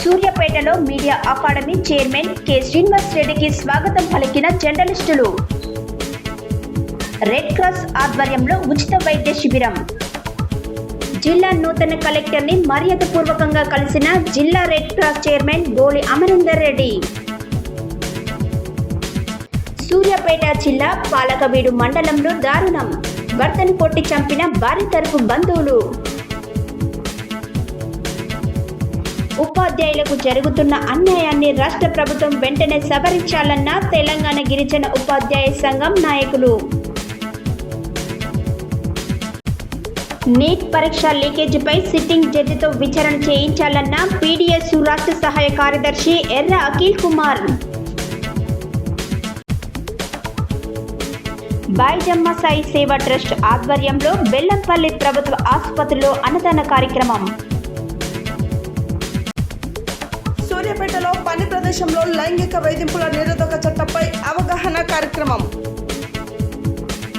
సూర్యాపేటలో media academy chairman K Srinivas రెడ్డికి స్వాగతం పలికిన జర్నలిస్టులు. రెడ్ క్రాస్ ఆధ్వర్యంలో ఉచిత వైద్య శిబిరం. జిల్లా నూతన కలెక్టర్ని మర్యాదపూర్వకంగా కలిసిన జిల్లా రెడ్ క్రాస్ చైర్మన్ గోలి అమరేందర్ రెడ్డి. సూర్యాపేట జిల్లా పాలకవీడు మండలంలో దారుణం, భర్తను కొట్టి చంపిన భార్య తరపు బంధువులు. ఉపాధ్యాయులకు జరుగుతున్న అన్యాయాన్ని రాష్ట్ర ప్రభుత్వం వెంటనే సవరించాలన్న తెలంగాణ గిరిజన ఉపాధ్యాయ సంఘం నాయకులు. నీట్ పరీక్ష లీకేజీపై సిట్టింగ్ జడ్జితో విచారణ చేయించాలన్న పీడీఎస్యు రాష్ట్ర సహాయ కార్యదర్శి ఎర్ర అఖిల్ కుమార్. బాయిజమ్మ సాయి సేవా ట్రస్ట్ ఆధ్వర్యంలో బెల్లంపల్లి ప్రభుత్వ ఆసుపత్రిలో అన్నదాన కార్యక్రమం. సూర్యాపేటలో పని ప్రదేశంలో లైంగిక వేధింపుల నిరోధక చట్టంపై అవగాహన కార్యక్రమం.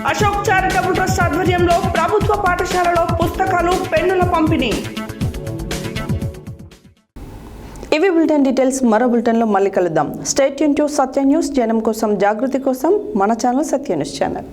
అశోక్ చారిటబుల్ ట్రస్ట్ ఆధ్వర్యంలో ప్రభుత్వ పాఠశాలలో పుస్తకాలు, పెన్నుల పంపిణీ. ఇవి బులెటిన్ డీటెయిల్స్. మరో బులెటిన్లో మళ్ళీ కలుద్దాం. Stay tune to Satya news. జనం కోసం, జాగృతి కోసం మన ఛానల్ సత్య న్యూస్ ఛానల్.